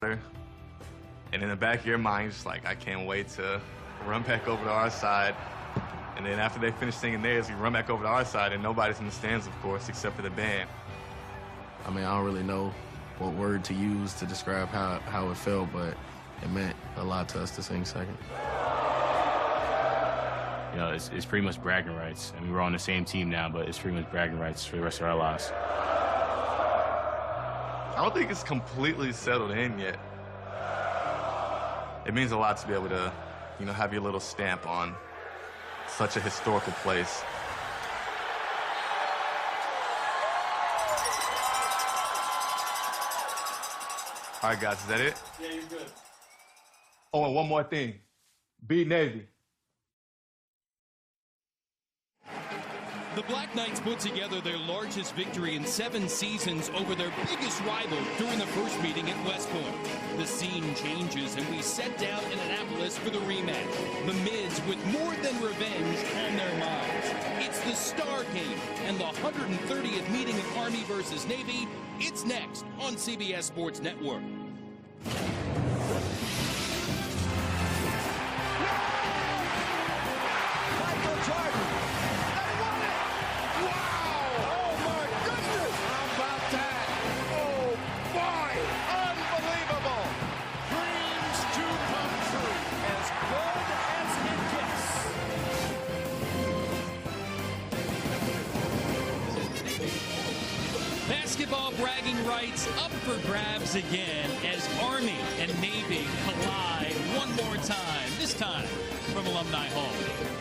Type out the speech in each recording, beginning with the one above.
And in the back of your mind, you're just like, I can't wait to run back over to our side. And then after they finish singing theirs, we run back over to our side, and nobody's in the stands, of course, except for the band. I mean, I don't really know what word to use to describe how it felt, but it meant a lot to us to sing second. You know, it's pretty much bragging rights. I mean, we're on the same team now, but it's pretty much bragging rights for the rest of our lives. I don't think it's completely settled in yet. It means a lot to be able to, you know, have your little stamp on such a historical place. All right, guys, is that it? Yeah, you're good. Oh, and one more thing. Beat Navy. The Black Knights put together their largest victory in 7 seasons over their biggest rival during the first meeting at West Point. The scene changes, and we set down in Annapolis for the rematch. The Mids with more than revenge on their minds. It's the Star Game and the 130th meeting of Army versus Navy. It's next on CBS Sports Network. Basketball bragging rights up for grabs again as Army and Navy collide one more time, this time from Alumni Hall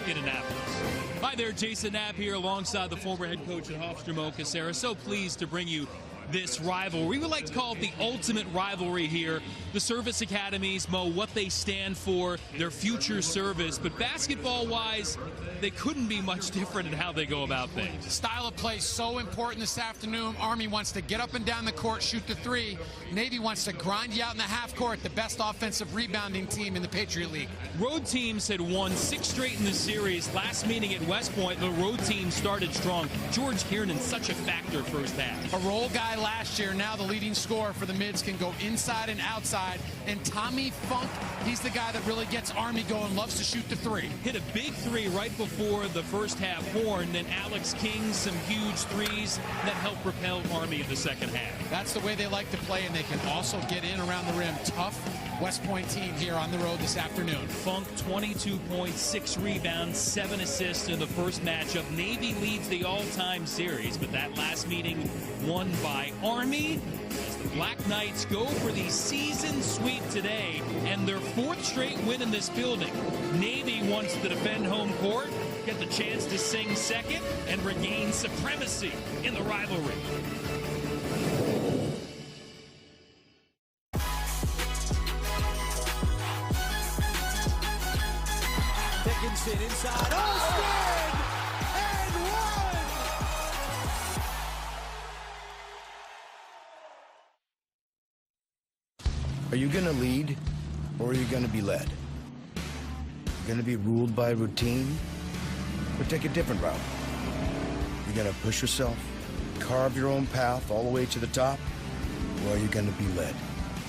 in Annapolis. Hi there, Jason Knapp here alongside the former head coach at Hofstra Mo Cassera. So pleased to bring you this rivalry. We would like to call it the ultimate rivalry here. The service academies, Mo, what they stand for, their future service. But basketball-wise, they couldn't be much different in how they go about things. Style of play so important this afternoon. Army wants to get up and down the court, shoot the three. Navy wants to grind you out in the half court, the best offensive rebounding team in the Patriot League. Road teams had won 6 straight in the series. Last meeting at West Point, the road team started strong. George Kiernan, such a factor first half. A role guy last year, now the leading scorer for the Mids, can go inside and outside. And Tommy Funk, he's the guy that really gets Army going, loves to shoot the three. Hit a big three right before the first half horn, then Alex King, some huge threes that helped propel Army in the second half. That's the way they like to play, and they can also get in around the rim. Tough West Point team here on the road this afternoon. Funk, 22 points, 6 rebounds, 7 assists in the first matchup. Navy leads the all-time series, but that last meeting won by Army as the Black Knights go for the season sweep today and their 4th straight win in this building. Navy wants to defend home court, get the chance to sing second, and regain supremacy in the rivalry. Dickinson inside. Austin! And one! Are you going to lead, or are you going to be led? You're going to be ruled by routine, or take a different route? You're going to push yourself, carve your own path all the way to the top, or are you going to be led?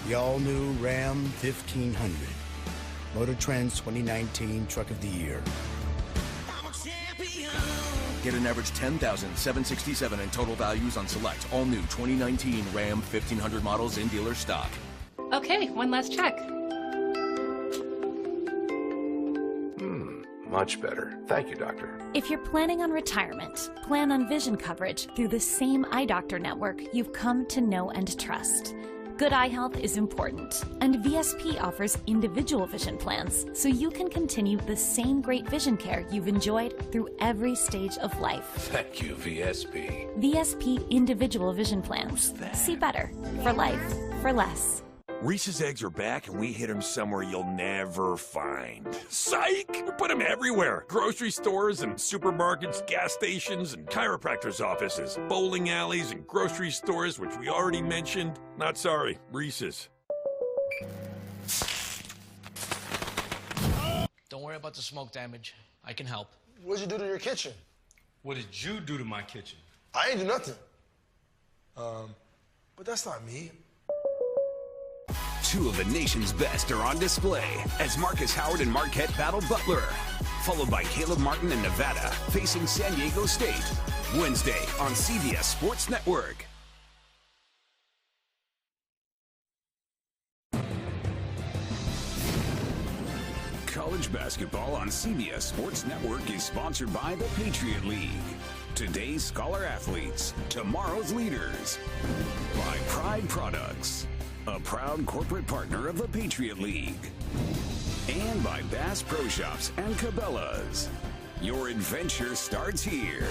The all-new Ram 1500. Motor Trend's 2019 Truck of the Year. Get an average $10,767 in total values on select all-new 2019 Ram 1500 models in dealer stock. Okay, one last check. Much better. Thank you, doctor. If you're planning on retirement, plan on vision coverage through the same eye doctor network you've come to know and trust. Good eye health is important, and VSP offers individual vision plans so you can continue the same great vision care you've enjoyed through every stage of life. Thank you, VSP. VSP individual vision plans. See better for life, for less. Reese's eggs are back, and we hit them somewhere you'll never find. Psych! We put them everywhere. Grocery stores and supermarkets, gas stations and chiropractors' offices, bowling alleys and grocery stores, which we already mentioned. Not sorry, Reese's. Don't worry about the smoke damage. I can help. What'd you do to your kitchen? What did you do to my kitchen? I ain't do nothing. But that's not me. Two of the nation's best are on display as Marcus Howard and Marquette battle Butler, followed by Caleb Martin and Nevada facing San Diego State. Wednesday on CBS Sports Network. College basketball on CBS Sports Network is sponsored by the Patriot League. Today's scholar athletes, tomorrow's leaders. By Pride Products, a proud corporate partner of the Patriot League. And by Bass Pro Shops and Cabela's. Your adventure starts here.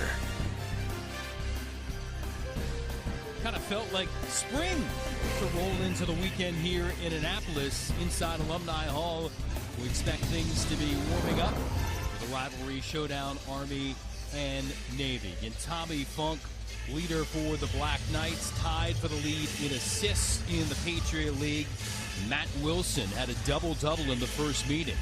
Kind of felt like spring to roll into the weekend here in Annapolis inside Alumni Hall. We expect things to be warming up for the rivalry showdown, Army and Navy. And Tommy Funk, leader for the Black Knights, tied for the lead in assists in the Patriot League. Matt Wilson had a double-double in the first meeting.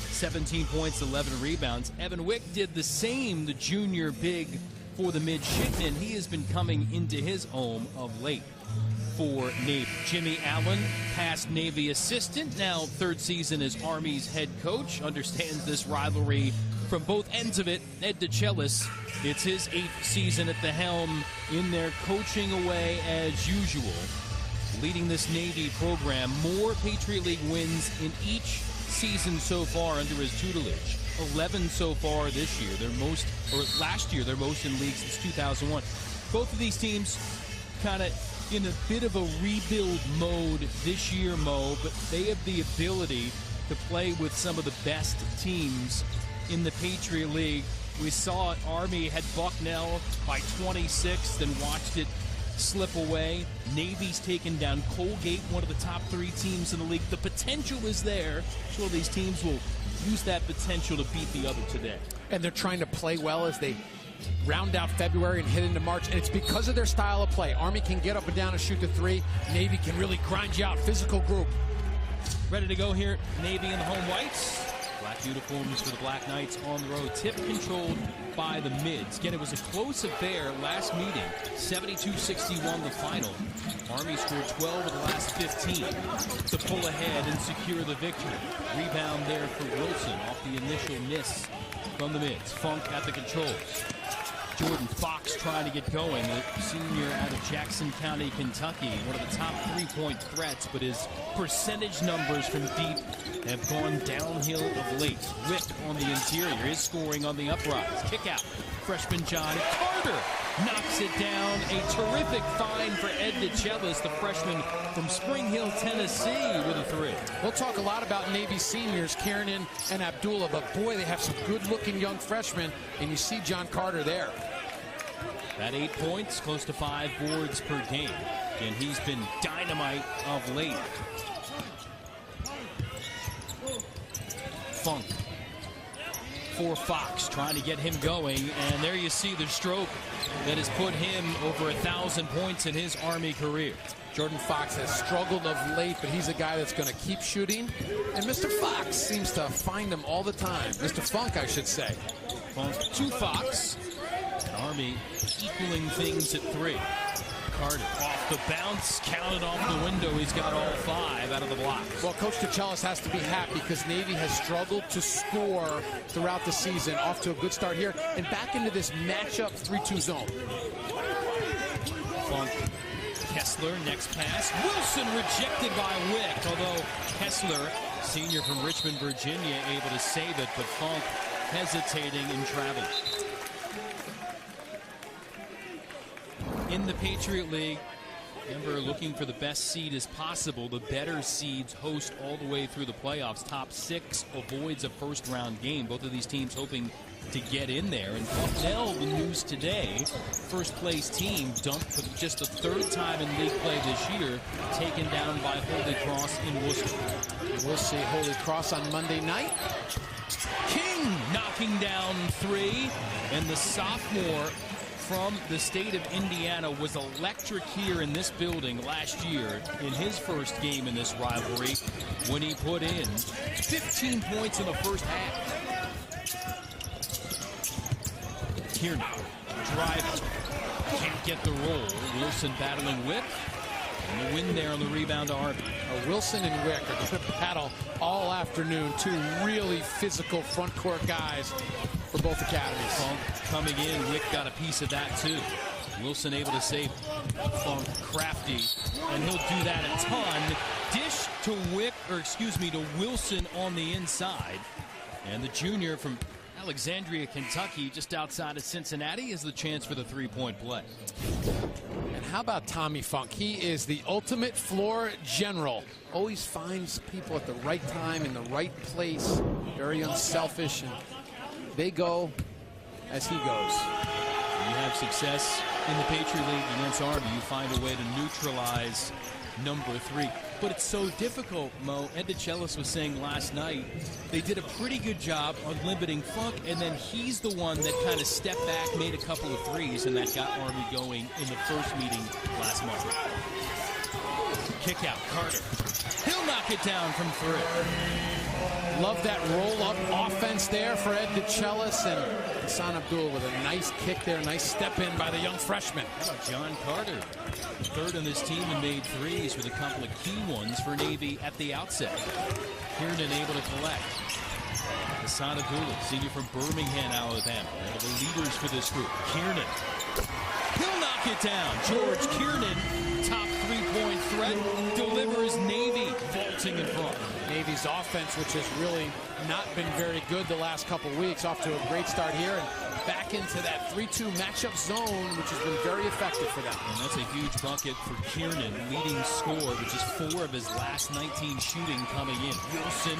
17 points, 11 rebounds. Evan Wick did the same, the junior big for the midshipmen. He has been coming into his own of late for Navy. Jimmy Allen, past Navy assistant, now third season as Army's head coach, understands this rivalry from both ends of it. Ed DeChellis, it's his 8th season at the helm in their coaching away as usual, leading this Navy program. More Patriot League wins in each season so far under his tutelage. 11 so far this year. Their most, or last year, their most in league since 2001. Both of these teams kind of in a bit of a rebuild mode this year, Mo, but they have the ability to play with some of the best teams in the Patriot League. We saw it. Army had Bucknell by 26, then watched it slip away. Navy's taken down Colgate, one of the top 3 teams in the league. The potential is there. Sure, these teams will use that potential to beat the other today. And they're trying to play well as they round out February and hit into March, and it's because of their style of play. Army can get up and down and shoot the 3. Navy can really grind you out. Physical group. Ready to go here. Navy in the home whites. Black uniforms for the Black Knights on the road. Tip controlled by the Mids. Again, it was a close affair last meeting. 72-61 the final. Army scored 12 of the last 15 to pull ahead and secure the victory. Rebound there for Wilson off the initial miss from the Mids. Funk at the controls. Jordan Fox trying to get going, a senior out of Jackson County, Kentucky, one of the top 3-point threats, but his percentage numbers from deep have gone downhill of late. Wick on the interior, his scoring on the uprise. Kick out, freshman John Carter knocks it down. A terrific find for Ed DeChellis, the freshman from Spring Hill, Tennessee, with a 3. We'll talk a lot about Navy seniors, Kiernan and Abdullah, but boy, they have some good-looking young freshmen, and you see John Carter there. At 8 points, close to 5 boards per game, and he's been dynamite of late. Funk for Fox, trying to get him going, and there you see the stroke that has put him over 1,000 points in his Army career. Jordan Fox has struggled of late, but he's a guy that's going to keep shooting, and Mr. Fox seems to find him all the time. Mr. Funk, I should say. Funk to Fox. Army equaling things at 3. Carter off the bounce, counted off the window. He's got all 5 out of the blocks. Well, Coach DeChellis has to be happy because Navy has struggled to score throughout the season. Off to a good start here and back into this matchup 3-2 zone. Funk, Kessler, next pass. Wilson rejected by Wick, although Kessler, senior from Richmond, Virginia, able to save it, but Funk hesitating in travel. In the Patriot League, Denver looking for the best seed as possible. The better seeds host all the way through the playoffs. Top 6 avoids a first-round game. Both of these teams hoping to get in there. And Bucknell, the news today, first-place team dumped for just the 3rd time in league play this year, taken down by Holy Cross in Worcester. We'll see Holy Cross on Monday night. King knocking down 3, and the sophomore from the state of Indiana was electric here in this building last year in his first game in this rivalry when he put in 15 points in the first half. Kiernan driving, can't get the roll. Wilson battling Wick, and the win there on the rebound to Army. Wilson and Wick are going to battle all afternoon. Two really physical front court guys for both academies. Funk coming in. Wick got a piece of that too. Wilson able to save Funk crafty, and he'll do that a ton. Dish to Wick, or excuse me, to Wilson on the inside. And the junior from Alexandria, Kentucky, just outside of Cincinnati, is the chance for the three-point play. And how about Tommy Funk? He is the ultimate floor general. Always finds people at the right time in the right place. Very unselfish, and they go as he goes. When you have success in the Patriot League against Army, you find a way to neutralize number 3. But it's so difficult, Mo. Ed DeChellis was saying last night they did a pretty good job on limiting Funk, and then he's the one that kind of stepped back, made a couple of threes, and that got Army going in the first meeting last month. Kick out, Carter. He'll knock it down from 3. Love that roll-up offense there for Ed DeChellis, and Hassan Abdul with a nice kick there, nice step in by the young freshman. How about John Carter? Third on this team and made threes with a couple of key ones for Navy at the outset. Kiernan able to collect. Hassan Abdul, senior from Birmingham, Alabama, one of the leaders for this group. Kiernan. He'll knock it down. George Kiernan, top three-point threat, delivers Navy vaulting in front. Navy's offense, which has really not been very good the last couple weeks, off to a great start here and back into that 3-2 matchup zone, which has been very effective for them. And that's a huge bucket for Kiernan, leading score, which is 4 of his last 19 shooting coming in. Wilson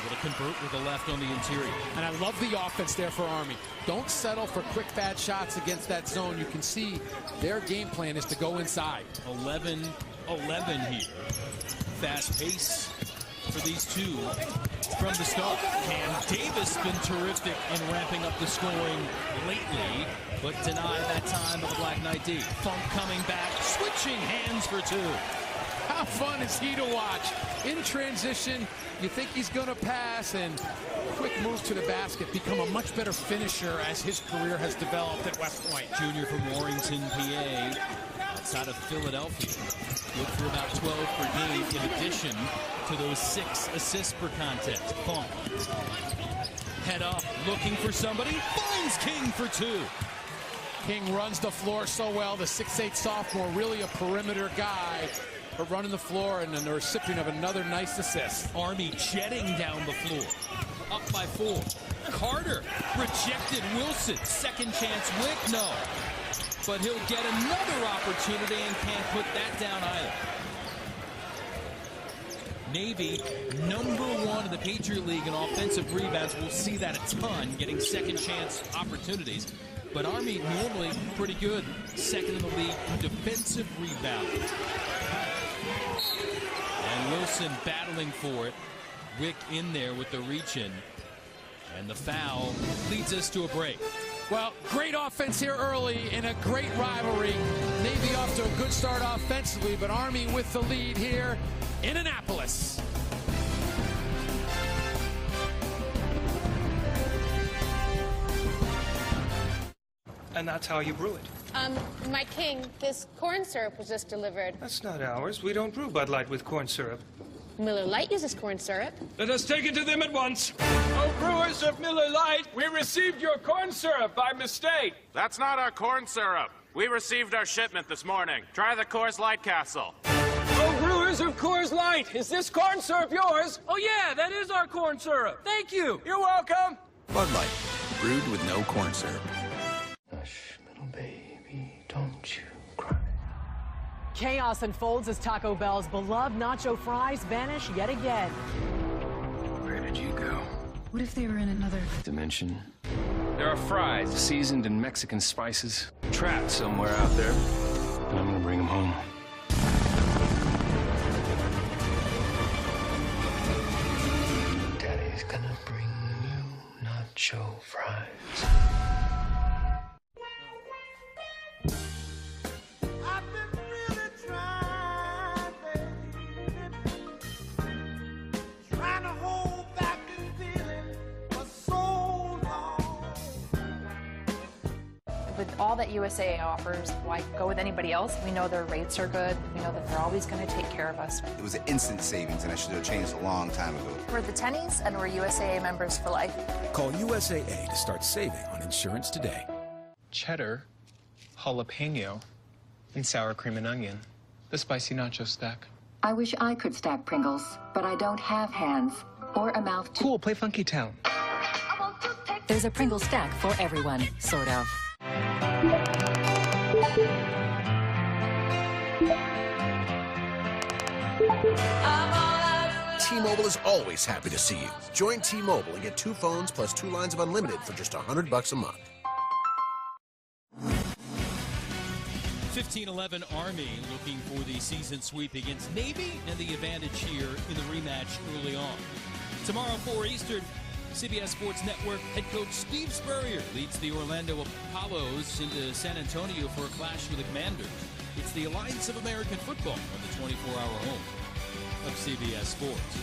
able to convert with the left on the interior. And I love the offense there for Army. Don't settle for quick, bad shots against that zone. You can see their game plan is to go inside. 11-11 here. Fast pace for these two from the start. Cam Davis been terrific in ramping up the scoring lately, but denied that time of the Black Knight D. Funk coming back, switching hands for 2. How fun is he to watch? In transition, you think he's going to pass, and quick move to the basket, become a much better finisher as his career has developed at West Point. Junior from Warrington, PA, outside of Philadelphia. Good for about 12 per game in addition to those 6 assists per contest. Funk. Head up, looking for somebody, finds King for 2. King runs the floor so well, the 6'8 sophomore, really a perimeter guy, but running the floor and the recipient of another nice assist. Army jetting down the floor, up by 4. Carter rejected Wilson, second chance Wick, no. But he'll get another opportunity and can't put that down either. Navy, number 1 in the Patriot League in offensive rebounds. We'll see that a ton, getting second chance opportunities. But Army normally pretty good, second in the league in defensive rebounding. And Wilson battling for it. Wick in there with the reach-in. And the foul leads us to a break. Well, great offense here early in a great rivalry. Navy off to a good start offensively, but Army with the lead here in Annapolis. And that's how you brew it. My king, this corn syrup was just delivered. That's not ours. We don't brew Bud Light with corn syrup. Miller Lite uses corn syrup. Let us take it to them at once. Oh, brewers of Miller Lite, we received your corn syrup by mistake. That's not our corn syrup. We received our shipment this morning. Try the Coors Light Castle. Oh, brewers of Coors Light, is this corn syrup yours? Oh, yeah, that is our corn syrup. Thank you. You're welcome. Bud Light, brewed with no corn syrup. Hush, little baby, don't you cry. Chaos unfolds as Taco Bell's beloved nacho fries vanish yet again. Where did you go? What if they were in another dimension? There are fries seasoned in Mexican spices, trapped somewhere out there, and I'm gonna bring them home. Daddy's gonna bring you nacho fries. With all that USAA offers, why go with anybody else? We know their rates are good. We know that they're always going to take care of us. It was an instant savings, and I should have changed a long time ago. We're the Tennies, and we're USAA members for life. Call USAA to start saving on insurance today. Cheddar, jalapeno, and sour cream and onion. The spicy nacho stack. I wish I could stack Pringles, but I don't have hands or a mouth to... Cool, play Funky Town. There's a Pringles stack for everyone, sort of. T-Mobile is always happy to see you. Join T-Mobile and get 2 phones plus 2 lines of unlimited for just $100 a month. 15-11 Army looking for the season sweep against Navy and the advantage here in the rematch early on. Tomorrow, 4 Eastern, CBS Sports Network head coach Steve Spurrier leads the Orlando Apollos into San Antonio for a clash with the Commanders. It's the Alliance of American Football on the 24-hour home of CBS Sports.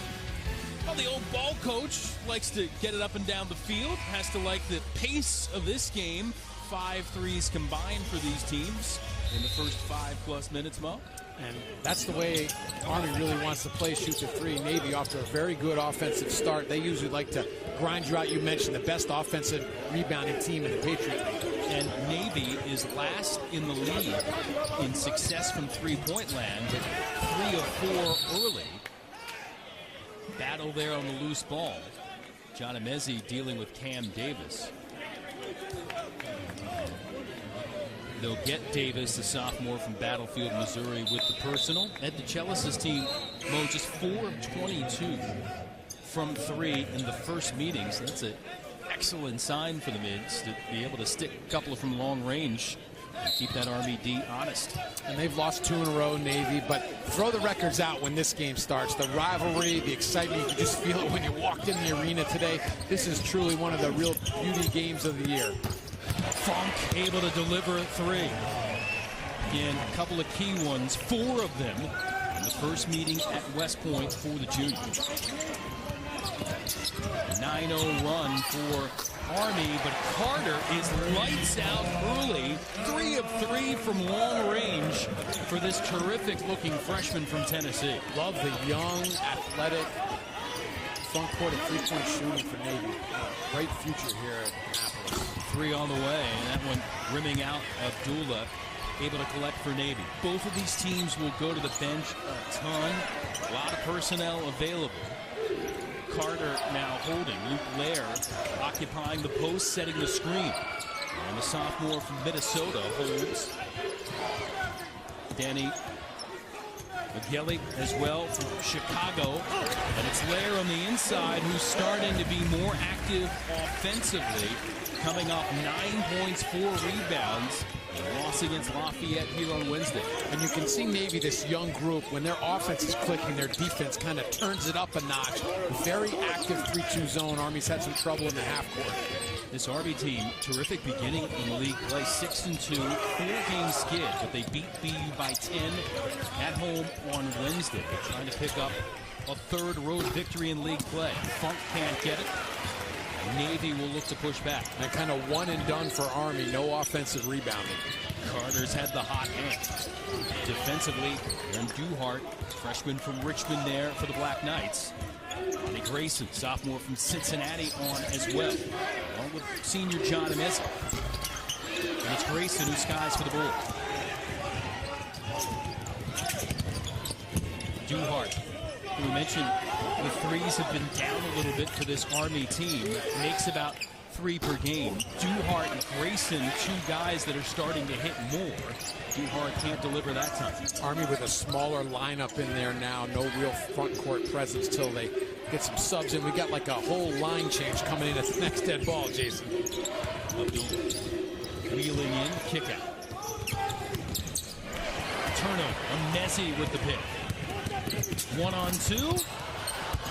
Well, the old ball coach likes to get it up and down the field, has to like the pace of this game. 5 threes combined for these teams in the first 5+ minutes, Mo. And that's the way Army really wants to play, shoot the 3. Navy off to a very good offensive start. They usually like to grind you out. You mentioned the best offensive rebounding team in the Patriot League. And Navy is last in the league in success from three-point land, 3 of 4 early. Battle there on the loose ball. John Emezi dealing with Cam Davis. They'll get Davis, the sophomore from Battlefield, Missouri, with the personal. Ed DeChellis' team, Mo, just 4 of 22 from 3 in the first meeting. So that's an excellent sign for the Mids to be able to stick a couple from long range and keep that Army D honest. And they've lost 2 in a row, Navy, but throw the records out when this game starts. The rivalry, the excitement, you can just feel it when you walked in the arena today. This is truly one of the real beauty games of the year. Funk able to deliver 3. Again, a couple of key ones, 4 of them in the first meeting at West Point for the junior. 9-0 run for Army, but Carter is lights out early. 3 of 3 from long range for this terrific-looking freshman from Tennessee. Love the young, athletic, front court and 3-point shooting for Navy. Great future here at Annapolis. 3 on the way, and that one rimming out. Abdullah able to collect for Navy. Both of these teams will go to the bench a ton. A lot of personnel available. Carter now holding. Luke Lair occupying the post, setting the screen. And the sophomore from Minnesota holds. Danny McGilly as well from Chicago. And it's Lair on the inside who's starting to be more active offensively. Coming off 9 points, 4 rebounds. A loss against Lafayette here on Wednesday. And you can see Navy, this young group, when their offense is clicking, their defense kind of turns it up a notch. Very active 3-2 zone. Army's had some trouble in the half court. This Army team, terrific beginning in league play, 6-2, 4-game skid, but they beat BU by 10 at home on Wednesday. They're trying to pick up a 3rd road victory in league play. Funk can't get it. Navy will look to push back. And kind of one and done for Army, no offensive rebounding. Carter's had the hot hand. Defensively, Aaron Duhart, freshman from Richmond there for the Black Knights. Ronnie Grayson, sophomore from Cincinnati, on as well, along with senior John Emezi. And it's Grayson who skies for the board. Duhart, who we mentioned, the threes have been down a little bit for this Army team. Makes about 3 per game. Duhart and Grayson, 2 guys that are starting to hit more. Duhart can't deliver that time. Army with a smaller lineup in there now. No real front court presence till they get some subs in. We got like a whole line change coming in at the next dead ball, Jason. Abdullah wheeling in, kick out. Turnover. Emezi with the pick. 1-on-2.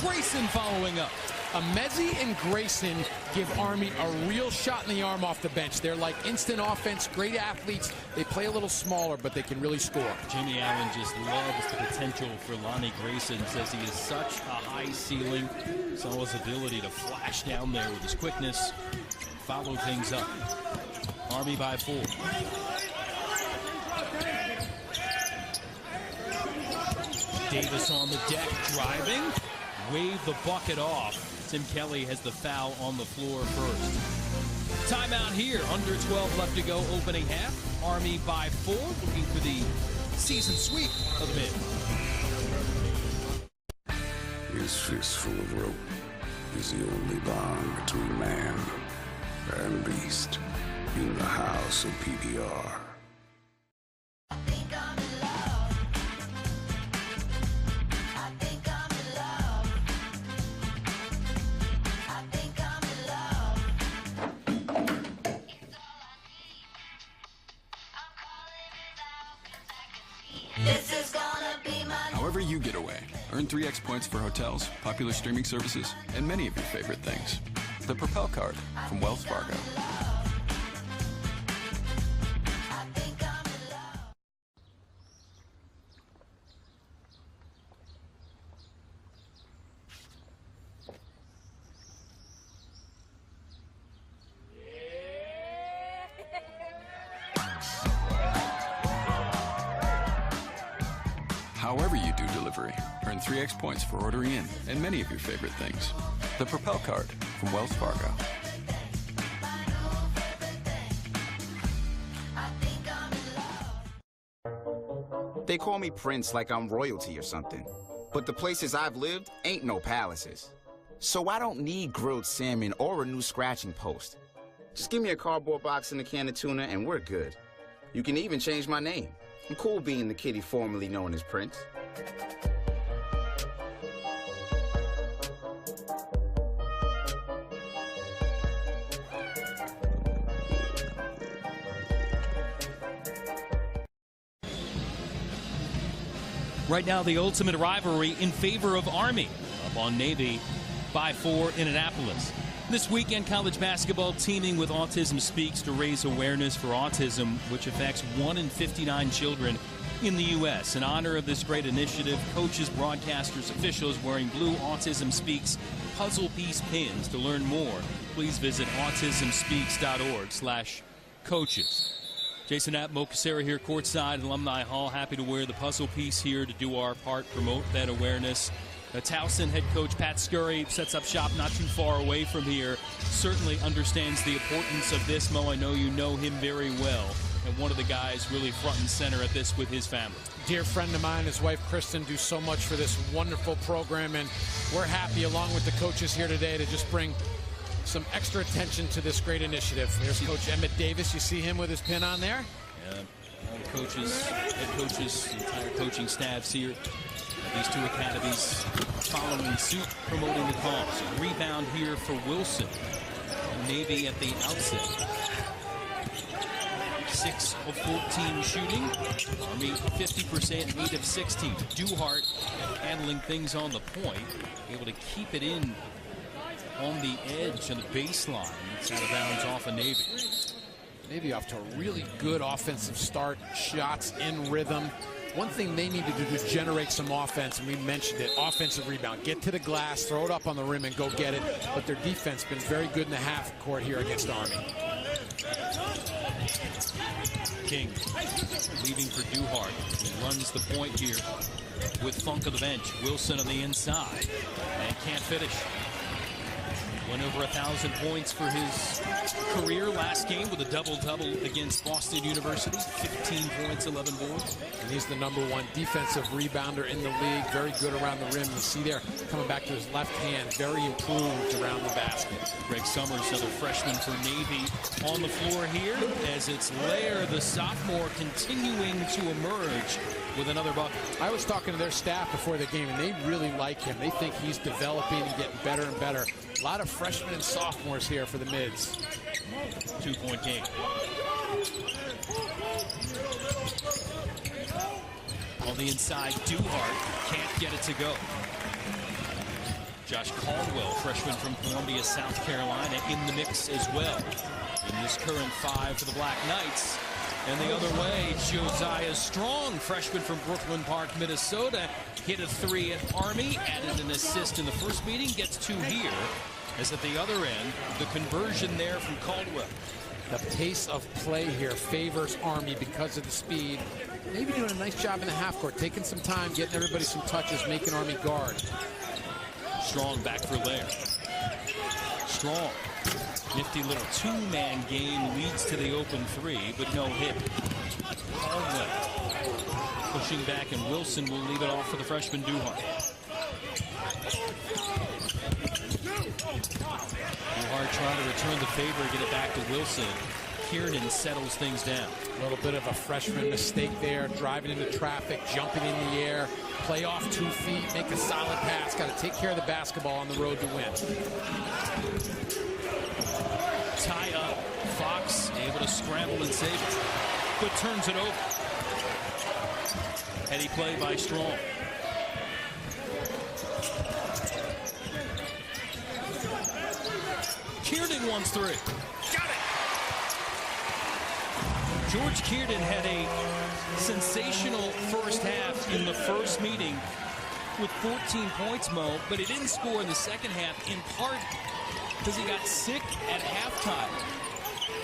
Grayson following up. Emezi and Grayson give Army a real shot in the arm off the bench. They're like instant offense, great athletes. They play a little smaller, but they can really score. Jimmy Allen just loves the potential for Lonnie Grayson. Says he has such a high ceiling. Saw his ability to flash down there with his quickness and follow things up. Army by 4. Davis on the deck, driving, wave the bucket off. Tim Kelly has the foul on the floor first. Timeout here, under 12 left to go, opening half. Army by 4, looking for the season sweep of the mid. His fistful of rope is the only bond between man and beast in the house of PBR. However you get away, earn 3x points for hotels, popular streaming services, and many of your favorite things. The Propel Card from Wells Fargo. However you do delivery, earn 3x points for ordering in and many of your favorite things. The Propel Card from Wells Fargo. They call me Prince like I'm royalty or something. But the places I've lived ain't no palaces. So I don't need grilled salmon or a new scratching post. Just give me a cardboard box and a can of tuna and we're good. You can even change my name. I'm cool being the kitty formerly known as Prince. Right now, the ultimate rivalry in favor of Army. Up on Navy by 4 in Annapolis. This weekend, college basketball teaming with Autism Speaks to raise awareness for autism, which affects 1 in 59 children in the U.S. In honor of this great initiative, coaches, broadcasters, officials wearing blue Autism Speaks puzzle piece pins. To learn more, please visit autismspeaks.org/coaches. Jason Knapp, Mo Cassera here courtside at Alumni Hall. Happy to wear the puzzle piece here to do our part, promote that awareness. Towson head coach Pat Scurry sets up shop not too far away from here. Certainly understands the importance of this, Mo. I know you know him very well. And one of the guys really front and center at this with his family. Dear friend of mine, his wife Kristen, do so much for this wonderful program. And we're happy, along with the coaches here today, to just bring some extra attention to this great initiative. There's Coach Emmett Davis. You see him with his pin on there? Yeah, all the coaches, head coaches, entire coaching staffs here. These two academies following suit, promoting the cause. Rebound here for Wilson. Navy at the outset. 6 of 14 shooting. Army 50%, 8 of 16. Duhart handling things on the point. Able to keep it in on the edge on the baseline. It's out of bounds off of Navy. Navy off to a really good offensive start. Shots in rhythm. One thing they need to do to generate some offense, and we mentioned it, offensive rebound. Get to the glass, throw it up on the rim, and go get it. But their defense has been very good in the half court here against Army. King leaving for Duhart. He runs the point here with Funk on the bench. Wilson on the inside and can't finish. Went over 1,000 points for his career last game with a double-double against Boston University. 15 points, 11 boards. And he's the #1 defensive rebounder in the league. Very good around the rim. You see there, coming back to his left hand, very improved around the basket. Greg Summers, another freshman for Navy, on the floor here as it's Lair, the sophomore, continuing to emerge with another bucket. I was talking to their staff before the game, and they really like him. They think he's developing and getting better and better. A lot of freshmen and sophomores here for the Mids. 2-point game. On the inside, Duhart can't get it to go. Josh Caldwell, freshman from Columbia, South Carolina, in the mix as well. In this current 5 for the Black Knights. And the other way, Josiah Strong, freshman from Brooklyn Park, Minnesota, hit a 3 at Army, added an assist in the first meeting, gets 2 here. As at the other end, the conversion there from Caldwell. The pace of play here favors Army because of the speed. Maybe doing a nice job in the half court, taking some time, getting everybody some touches, making Army guard. Strong back for Lair. Strong. Nifty little two-man game leads to the open three, but no hit. All left. Pushing back, and Wilson will leave it off for the freshman Duhart. Duhart trying to return the favor, get it back to Wilson. Kiernan settles things down. A little bit of a freshman mistake there, driving into traffic, jumping in the air, play off 2 feet, make a solid pass. Got to take care of the basketball on the road to win. Tie up. Fox able to scramble and save it, but turns it over. Heady play by Strong. Kiernan wants three. Got it! George Kiernan had a sensational first half in the first meeting with 14 points, Mo, but he didn't score in the second half, in part because he got sick at halftime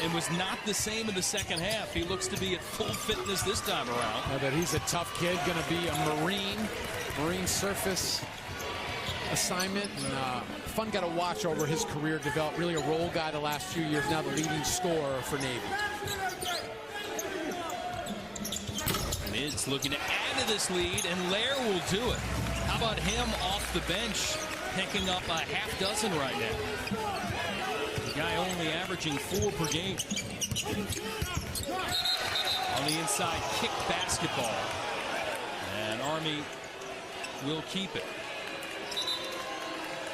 and was not the same in the second half. He looks to be at full fitness this time around. But he's a tough kid, going to be a Marine surface assignment, and fun guy to watch over his career develop. Really a role guy the last few years, now the leading scorer for Navy. Mids looking to add to this lead, and Lair will do it. How about him off the bench, picking up a half dozen right now? The guy only averaging 4 per game. On the inside, kick basketball. And Army will keep it.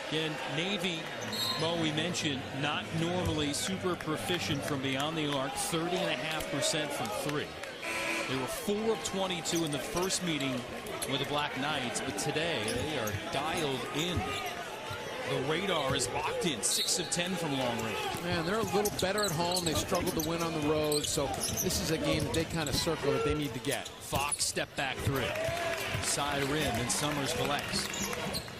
Again, Navy, Mo, we mentioned, not normally super proficient from beyond the arc, 30.5% from 3. They were 4 of 22 in the first meeting with the Black Knights, but today they are dialed in. The radar is locked in, 6 of 10 from long range. Man, they're a little better at home. They struggled to win on the road, so this is a game that they kind of circle that they need to get. Fox step back 3. Side rim, and Summers collects.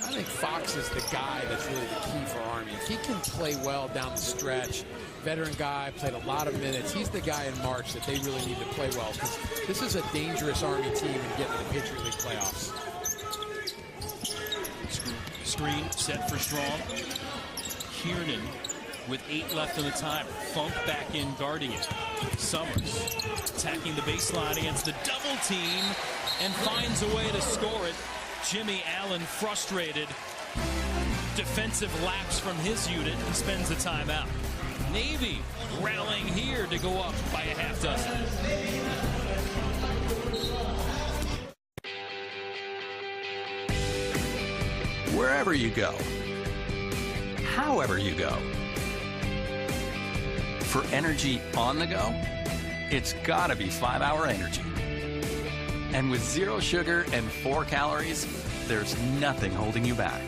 I think Fox is the guy that's really the key for Army. If he can play well down the stretch, veteran guy, played a lot of minutes. He's the guy in March that they really need to play well, because this is a dangerous Army team in getting to the Patriot League playoffs. Screen set for Strong. Kiernan with 8 left in the timer. Funk back in guarding it. Summers attacking the baseline against the double team and finds a way to score it. Jimmy Allen frustrated. Defensive lapse from his unit. He spends the timeout. Navy rallying here to go up by a half dozen. Wherever you go, however you go, for energy on the go, it's gotta be 5-Hour Energy. And with 0 sugar and 4 calories, there's nothing holding you back.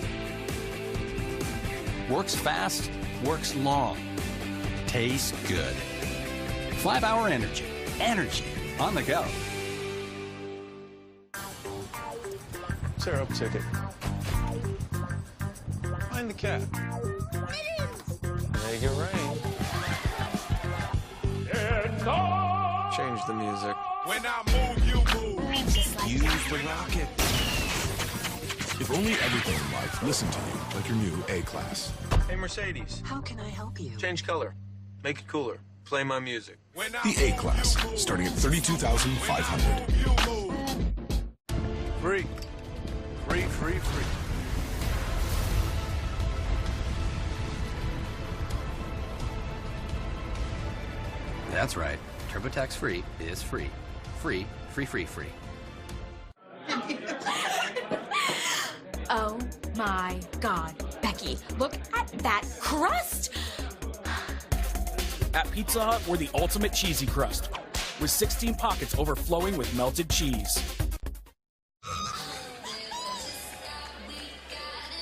Works fast, works long, tastes good. 5-Hour Energy. Energy on the go. Syrup ticket. Find the cat. Make it rain. Change the music. When I move, you move. Use the rocket. If only everything in life listened to you like your new A-Class. Hey, Mercedes. How can I help you? Change color. Make it cooler. Play my music. The A-Class, starting at $32,500. Free. Free, free, free. That's right. TurboTax Free is free. Free, free, free, free. Oh my God, Becky, look at that crust! At Pizza Hut, we're the ultimate cheesy crust, with 16 pockets overflowing with melted cheese.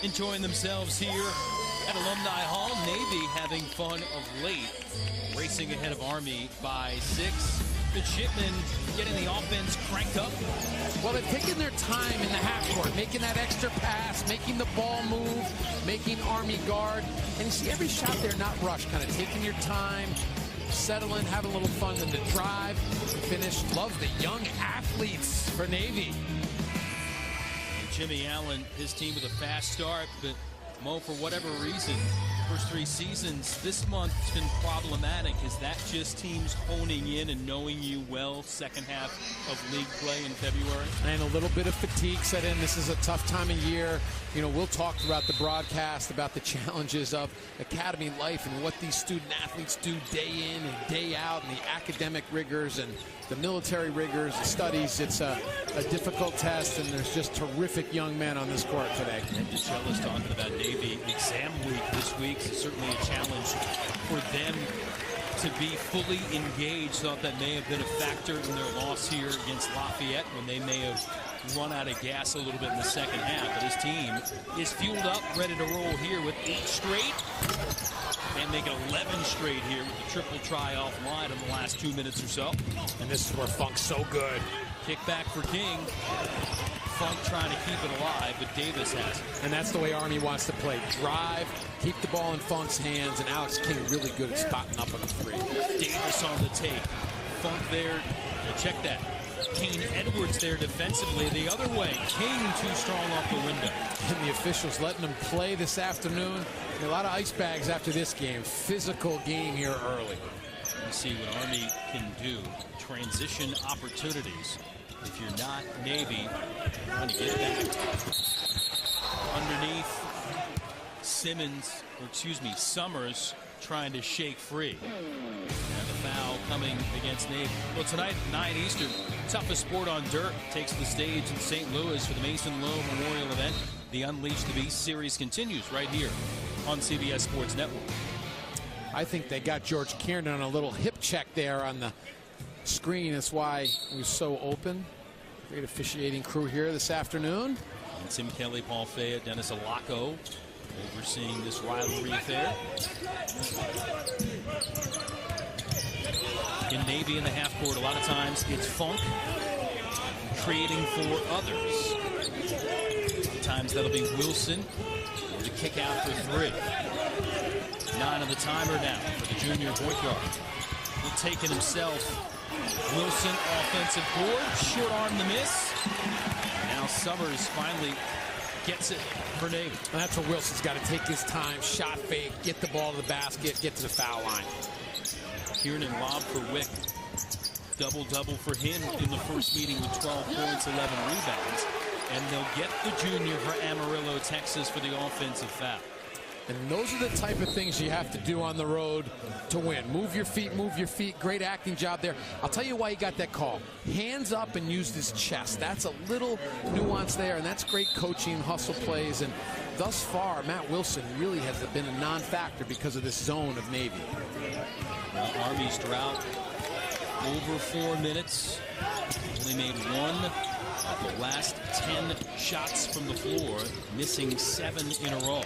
Enjoying themselves here at Alumni Hall. Navy having fun of late. Racing ahead of Army by 6. Midshipmen getting the offense cranked up. Well, they've taken their time in the half court, making that extra pass, making the ball move, making Army guard. And you see every shot there not rushed, kind of taking your time, settle in, have a little fun in the drive, finish. Love the young athletes for Navy. Jimmy Allen, his team with a fast start, but Mo, for whatever reason, first 3 seasons, this month has been problematic. Is that just teams honing in and knowing you well second half of league play in February? And a little bit of fatigue set in. This is a tough time of year. You know, we'll talk throughout the broadcast about the challenges of academy life and what these student athletes do day in and day out, and the academic rigors and the military rigors, the studies. It's a difficult test, and there's just terrific young men on this court today. And DeChellis talking about Navy exam week this week, so certainly a challenge for them to be fully engaged. Thought that may have been a factor in their loss here against Lafayette when they may have run out of gas a little bit in the second half. But his team is fueled up, ready to roll here with 8 straight. And make it 11 straight here with the triple try offline in the last 2 minutes or so. And this is where Funk's so good. Kick back for King. Funk trying to keep it alive, but Davis has it. And that's the way Army wants to play. Drive, keep the ball in Funk's hands, and Alex King really good at spotting up on the 3. Davis on the take. Funk there. Check that. Kane Edwards there defensively the other way. King too strong off the window. And the officials letting them play this afternoon. A lot of ice bags after this game. Physical game here early. You see what Army can do. Transition opportunities. If you're not Navy, trying to get back underneath. Summers trying to shake free. And the foul coming against Navy. Well, tonight, 9 Eastern, toughest sport on dirt takes the stage in St. Louis for the Mason Lowe Memorial event. The Unleash the Beast series continues right here on CBS Sports Network. I think they got George Kiernan on a little hip check there on the screen. That's why he was so open. Great officiating crew here this afternoon. And Tim Kelly, Paul Fayette, Dennis Alaco overseeing this rivalry affair. In Navy in the half court, a lot of times it's Funk creating for others. Sometimes that'll be Wilson with a kick out for 3. 9 on the timer now for the junior point guard. He'll take it himself. Wilson offensive board, short arm the miss. Now Summers finally gets it for Navy. And that's where Wilson's got to take his time, shot fake, get the ball to the basket, get to the foul line. Kiernan lob for Wick. Double-double for him in the first meeting with 12 points, 11 rebounds. And they'll get the junior for Amarillo, Texas for the offensive foul. And those are the type of things you have to do on the road to win. Move your feet, move your feet. Great acting job there. I'll tell you why he got that call. Hands up and used his chest. That's a little nuance there, and that's great coaching, hustle plays. And thus far, Matt Wilson really has been a non-factor because of this zone of Navy. Well, Army's drought over 4 minutes. Only made 1 of the last 10 shots from the floor, missing 7 in a row.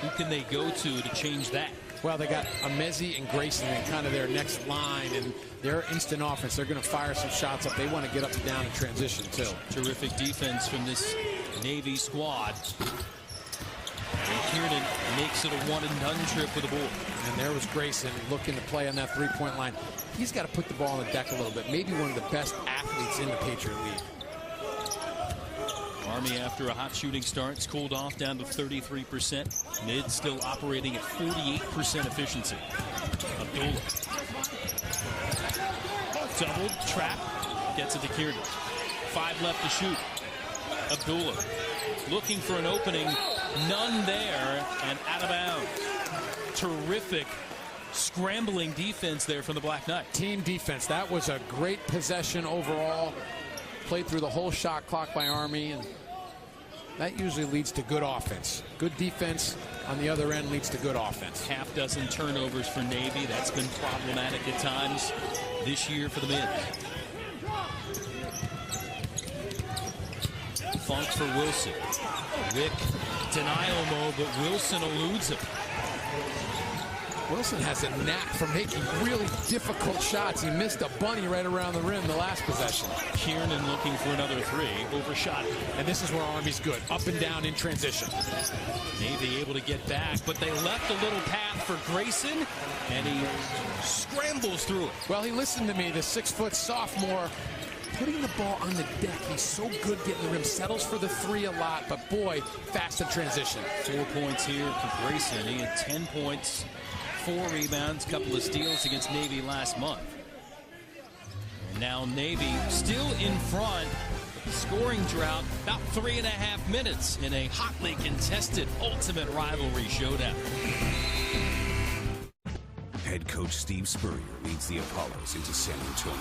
Who can they go to change that? Well, they got Amezi and Grayson in kind of their next line, and their instant offense. They're going to fire some shots up. They want to get up and down in transition, too. Terrific defense from this Navy squad. And Kiernan makes it a one-and-done trip with the board. And there was Grayson looking to play on that three-point line. He's got to put the ball on the deck a little bit. Maybe one of the best athletes in the Patriot League. Army, after a hot shooting start, it's cooled off down to 33%. Mid still operating at 48% efficiency. Abdullah. Doubled, trap, gets it to Kiernan. 5 left to shoot. Abdullah looking for an opening, none there, and out of bounds. Terrific scrambling defense there from the Black Knight. Team defense. That was a great possession overall. Played through the whole shot clock by Army, and that usually leads to good offense. Good defense on the other end leads to good offense. Half dozen turnovers for Navy. That's been problematic at times this year for the men. Funk for Wilson. Wick denial mode, but Wilson eludes him. Wilson has a knack for making really difficult shots. He missed a bunny right around the rim the last possession. Kiernan looking for another three. Overshot. And this is where Army's good. Up and down in transition. Navy able to get back, but they left a little path for Grayson, and he scrambles through it. Well, he listened to me, the 6-foot sophomore. Putting the ball on the deck, he's so good getting the rim. Settles for the three a lot, but boy, fast in transition. 4 points here for Grayson. He had 10 points, 4 rebounds, couple of steals against Navy last month. And now Navy still in front. Scoring drought, about 3.5 minutes in a hotly contested ultimate rivalry showdown. Head coach Steve Spurrier leads the Apollos into San Antonio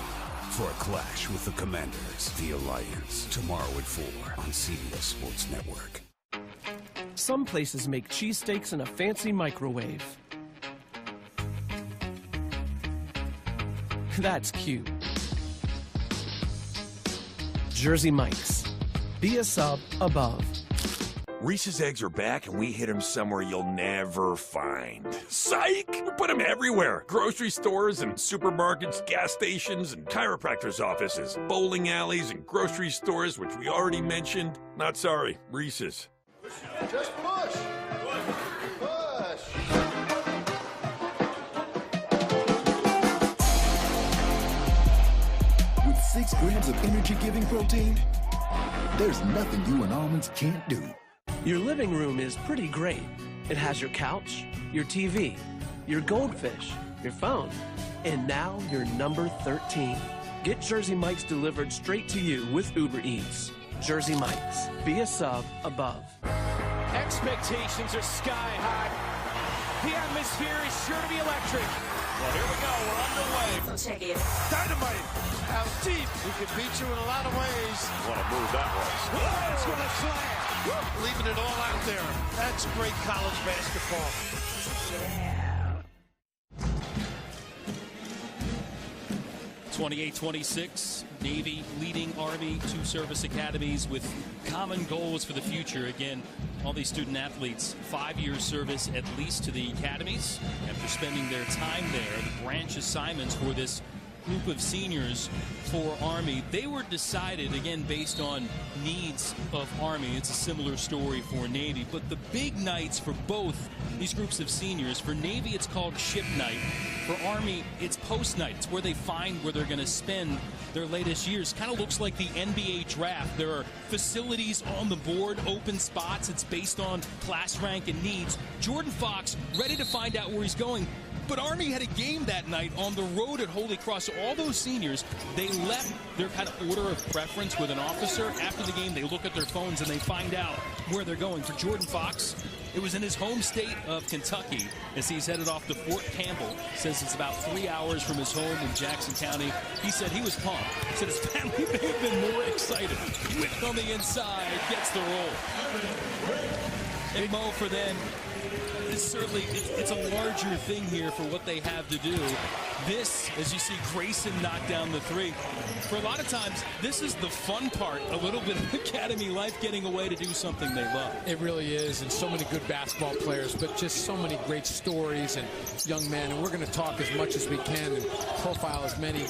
for a clash with the Commanders, the Alliance, tomorrow at 4 on CBS Sports Network. Some places make cheesesteaks in a fancy microwave. That's cute. Jersey Mike's. Be a sub above. Reese's eggs are back, and we hit them somewhere you'll never find. Psych! We put them everywhere. Grocery stores and supermarkets, gas stations and chiropractors' offices, bowling alleys and grocery stores, which we already mentioned. Not sorry, Reese's. Just push. Push. With 6 grams of energy-giving protein, there's nothing you and almonds can't do. Your living room is pretty great. It has your couch, your TV, your goldfish, your phone, and now your number 13. Get Jersey Mike's delivered straight to you with Uber Eats. Jersey Mike's. Be a sub above. Expectations are sky high. The atmosphere is sure to be electric. Well, here we go. We're underway. Check it. Dynamite. Out deep. He can beat you in a lot of ways. Want to move that way. It's going to slam. Leaving it all out there. That's great college basketball. Yeah. 28-26, Navy leading Army, 2 service academies with common goals for the future. Again, all these student athletes, 5 years service at least to the academies. After spending their time there, the branch assignments for this group of seniors for Army, they were decided, again, based on needs of Army. It's a similar story for Navy, but the big nights for both these groups of seniors, for Navy, it's called ship night. For Army, it's post night. It's where they find where they're going to spend their latest years. Kind of looks like the NBA draft. There are facilities on the board, open spots. It's based on class rank and needs. Jordan Fox ready to find out where he's going. But Army had a game that night on the road at Holy Cross. So all those seniors, they left their kind of order of preference with an officer. After the game, they look at their phones and they find out where they're going. For Jordan Fox, it was in his home state of Kentucky as he's headed off to Fort Campbell. Says it's about 3 hours from his home in Jackson County. He said he was pumped. Said his family may have been more excited. Whipped on the inside, gets the roll. And Mo, for them, certainly it's a larger thing here for what they have to do. This, as you see Grayson knock down the 3, for a lot of times this is the fun part, a little bit of academy life, getting away to do something they love. It really is, and so many good basketball players, but just so many great stories and young men, and we're going to talk as much as we can and profile as many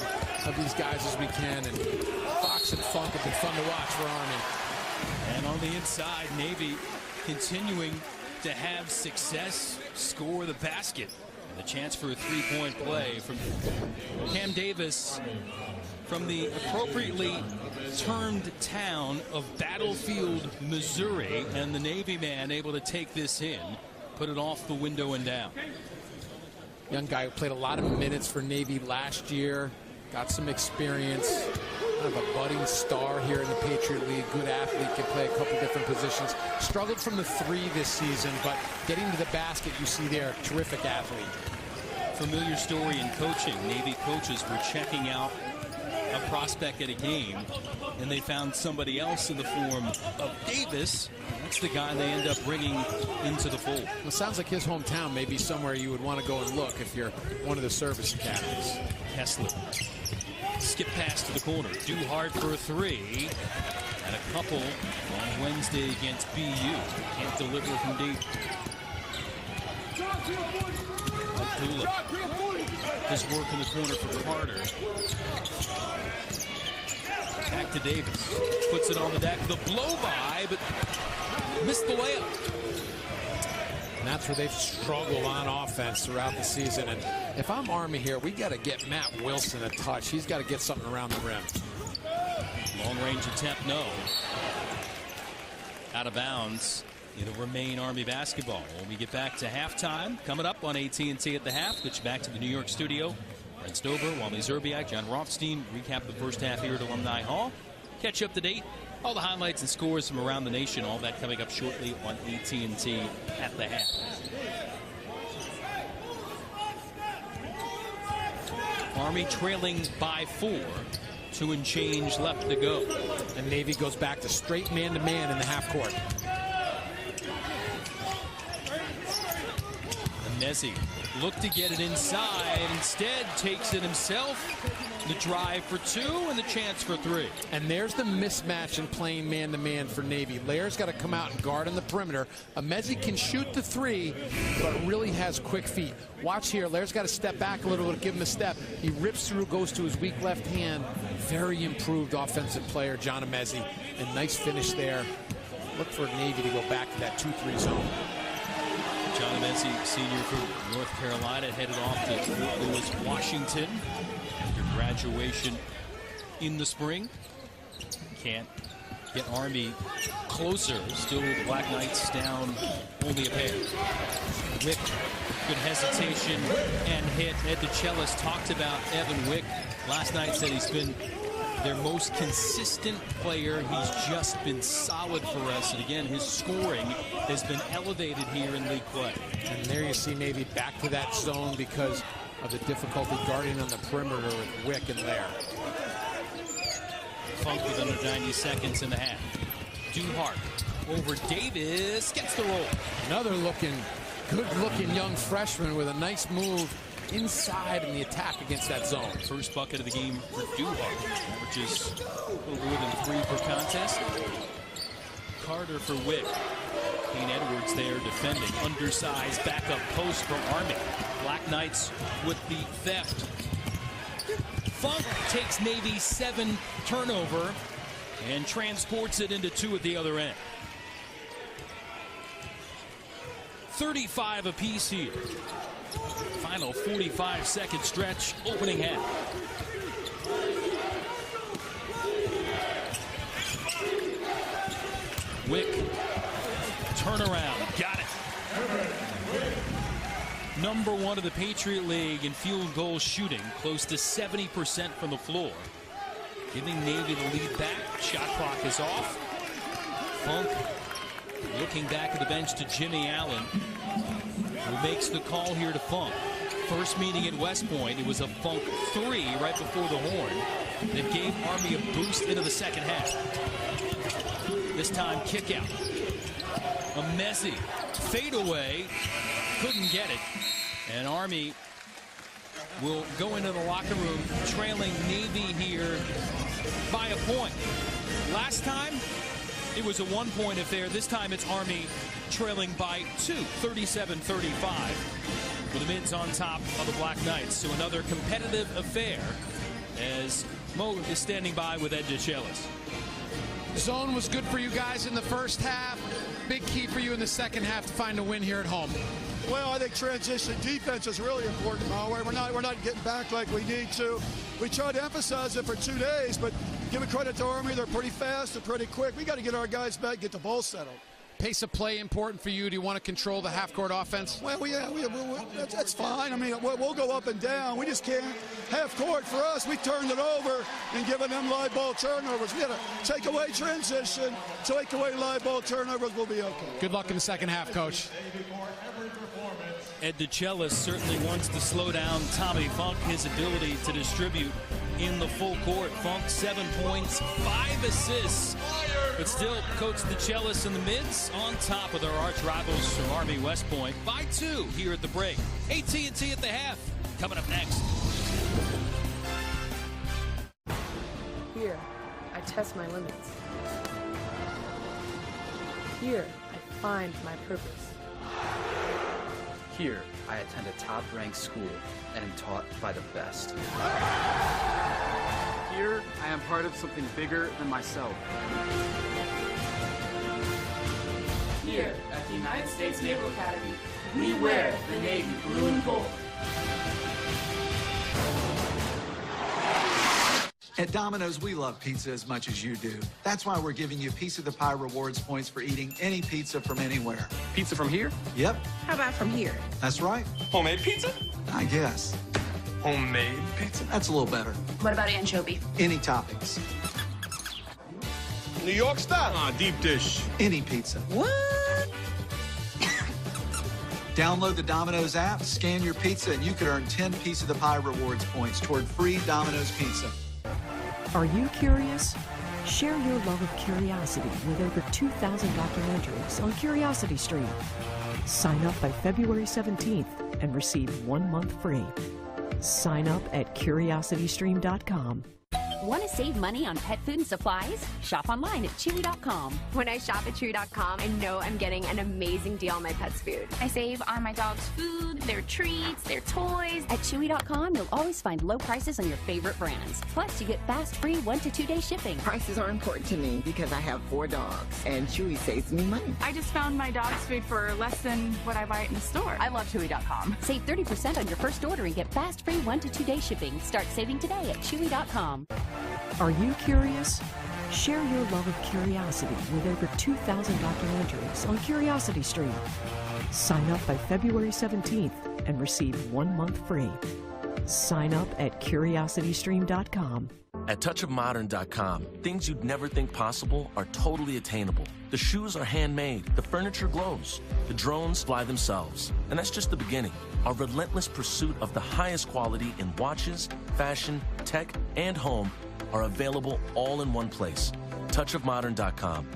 of these guys as we can, and Fox and Funk have been fun to watch for Army. And on the inside, Navy continuing to have success, score the basket, and a chance for a 3-point play from Cam Davis from the appropriately termed town of Battlefield, Missouri, and the Navy man able to take this in, put it off the window and down. Young guy who played a lot of minutes for Navy last year, got some experience. Kind of a budding star here in the Patriot League. Good athlete, can play a couple different positions. Struggled from the 3 this season, but getting to the basket, you see there, terrific athlete. Familiar story in coaching. Navy coaches were checking out a prospect at a game, and they found somebody else in the form of Davis. That's the guy they end up bringing into the fold. Well, it sounds like his hometown may be somewhere you would want to go and look if you're one of the service academies. Hessler. Skip pass to the corner. Duhart for a 3. And a couple on Wednesday against BU. Can't deliver from deep. Abdullah. His work in the corner for Carter. Back to Davis. Puts it on the deck. The blow by, but missed the layup. And that's where they've struggled on offense throughout the season. And if I'm Army here, we got to get Matt Wilson a touch. He's got to get something around the rim. Long range attempt, no. Out of bounds. It'll remain Army basketball. When we get back to halftime, coming up on AT&T at the half, switch back to the New York studio. Brent Stover, Wally Zerbiak, John Rothstein recap the first half here at Alumni Hall. Catch you up to date. All the highlights and scores from around the nation. All that coming up shortly on AT&T at the half. Army trailing by 4. 2 and change left to go. And Navy goes back to straight man-to-man in the half court. And Messi looked to get it inside. Instead, takes it himself. The drive for 2 and the chance for 3. And there's the mismatch in playing man-to-man for Navy. Lair's got to come out and guard on the perimeter. Amezi can shoot the 3, but really has quick feet. Watch here. Lair's got to step back a little to give him a step. He rips through, goes to his weak left hand. Very improved offensive player, John Amezi. And nice finish there. Look for Navy to go back to that 2-3 zone. John Amezi, senior from North Carolina, headed off to Fort Lewis, Washington. Graduation in the spring. Can't get Army closer. Still the Black Knights down only a pair. Wick, good hesitation and hit. Ed DeChellis talked about Evan Wick last night, said he's been their most consistent player. He's just been solid for us. And again, his scoring has been elevated here in league play. And there you see Navy back to that zone because of the difficulty guarding on the perimeter with Wick and Lair. Funk with under 90 seconds in the half. Duhart over Davis, gets the roll. Another good-looking young freshman with a nice move inside in the attack against that zone. First bucket of the game for Duhart, which is a little more than 3 per contest. Carter for Wick. Kane Edwards there defending. Undersized backup post for Army. Black Knights with the theft. Funk takes Navy's 7 turnover and transports it into 2 at the other end. 35 apiece here. Final 45-second stretch, opening half. Wick, turnaround, got it. Number 1 of the Patriot League in field goal shooting, close to 70% from the floor. Giving Navy the lead back, shot clock is off. Funk looking back at the bench to Jimmy Allen, who makes the call here to Funk. First meeting at West Point, it was a Funk 3 right before the horn that gave Army a boost into the second half. This time, kick out. Amezi, fade away, couldn't get it. And Army will go into the locker room trailing Navy here by a point. Last time, it was a 1-point affair. This time, it's Army trailing by 2, 37-35. With the Mids on top of the Black Knights. So another competitive affair as Mo is standing by with Ed DeChellis. Zone was good for you guys in the first half. Big key for you in the second half to find a win here at home. Well, I think transition defense is really important. We're not getting back like we need to. We tried to emphasize it for 2 days, but give it credit to Army. They're pretty fast. They're pretty quick. We got to get our guys back, get the ball settled. Pace of play important for you? Do you want to control the half-court offense? Well, that's fine. I mean, we'll go up and down. We just can't. Half-court for us, we turned it over and given them live ball turnovers. We got to take away transition, take away live ball turnovers. We'll be okay. Good luck in the second half, Coach. Ed DeChellis certainly wants to slow down Tommy Funk, his ability to distribute in the full court. Funk 7 points, 5 assists. But still, Coach DeChellis and the Mids on top of their arch rivals from Army West Point by 2 here at the break. AT&T at the half. Coming up next. Here, I test my limits. Here, I find my purpose. Here, I attend a top-ranked school and am taught by the best. Here, I am part of something bigger than myself. Here, at the United States Naval Academy, we wear the Navy blue and gold. At Domino's, we love pizza as much as you do. That's why we're giving you Piece of the Pie rewards points for eating any pizza from anywhere. Pizza from here? Yep. How about from here? That's right. Homemade pizza? I guess. Homemade pizza? That's a little better. What about anchovy? Any toppings. New York style. Deep dish. Any pizza. What? Download the Domino's app, scan your pizza, and you could earn 10 Piece of the Pie rewards points toward free Domino's pizza. Are you curious? Share your love of curiosity with over 2,000 documentaries on CuriosityStream. Sign up by February 17th and receive 1 month free. Sign up at curiositystream.com. Want to save money on pet food and supplies? Shop online at Chewy.com. When I shop at Chewy.com, I know I'm getting an amazing deal on my pet's food. I save on my dog's food, their treats, their toys. At Chewy.com, you'll always find low prices on your favorite brands. Plus, you get fast, free 1 to 2 day shipping. Prices are important to me because I have 4 dogs, and Chewy saves me money. I just found my dog's food for less than what I buy it in the store. I love Chewy.com. Save 30% on your first order and get fast, free 1 to 2 day shipping. Start saving today at Chewy.com. Are you curious? Share your love of curiosity with over 2,000 documentaries on CuriosityStream. Sign up by February 17th and receive 1 month free. Sign up at curiositystream.com. At touchofmodern.com, things you'd never think possible are totally attainable. The shoes are handmade, the furniture glows, the drones fly themselves. And that's just the beginning. Our relentless pursuit of the highest quality in watches, fashion, tech, and home are available all in one place. touchofmodern.com.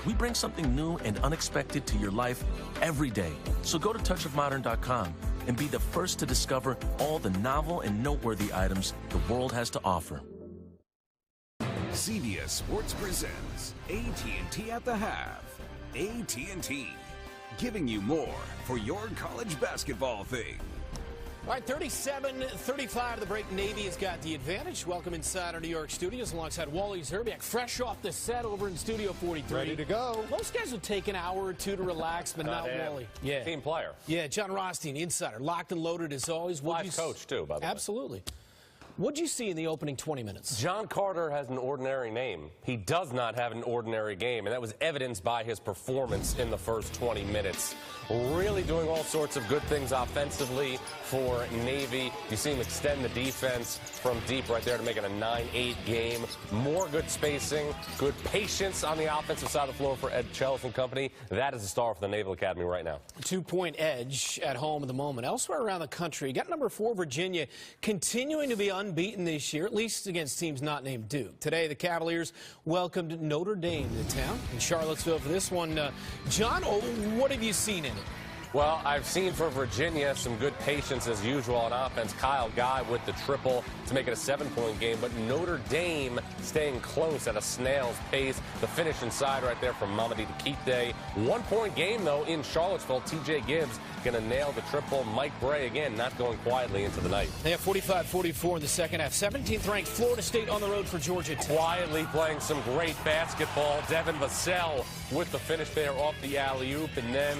We bring something new and unexpected to your life every day. So go to touchofmodern.com and be the first to discover all the novel and noteworthy items the world has to offer. CBS Sports presents AT&T at the Half. AT&T, giving you more for your college basketball thing. All right, 37-35 the break. Navy has got the advantage. Welcome inside our New York studios alongside Wally Szczerbiak, fresh off the set over in Studio 43. Ready to go. Most guys will take an hour or two to relax, but not Wally. Yeah. Team player. Yeah, John Rothstein, insider, locked and loaded as always. Live coach, too, by the way. Absolutely. What'd you see in the opening 20 minutes? John Carter has an ordinary name. He does not have an ordinary game, and that was evidenced by his performance in the first 20 minutes. Really doing all sorts of good things offensively for Navy. You see him extend the defense from deep right there to make it a 9-8 game. More good spacing, good patience on the offensive side of the floor for Ed Chelis and company. That is a star for the Naval Academy right now. 2-point edge at home at the moment. Elsewhere around the country, you got number 4 Virginia continuing to be unbeaten this year, at least against teams not named Duke. Today, the Cavaliers welcomed Notre Dame to town in Charlottesville for this one. John, what have you seen in it? Well, I've seen for Virginia some good patience as usual on offense. Kyle Guy with the triple to make it a 7-point game, but Notre Dame staying close at a snail's pace. The finish inside right there from Mamadi Diakite. 1-point game, though, in Charlottesville. T.J. Gibbs going to nail the triple. Mike Bray, again, not going quietly into the night. They have 45-44 in the second half. 17th ranked Florida State on the road for Georgia Tech. Quietly playing some great basketball. Devin Vassell with the finish there off the alley-oop, and then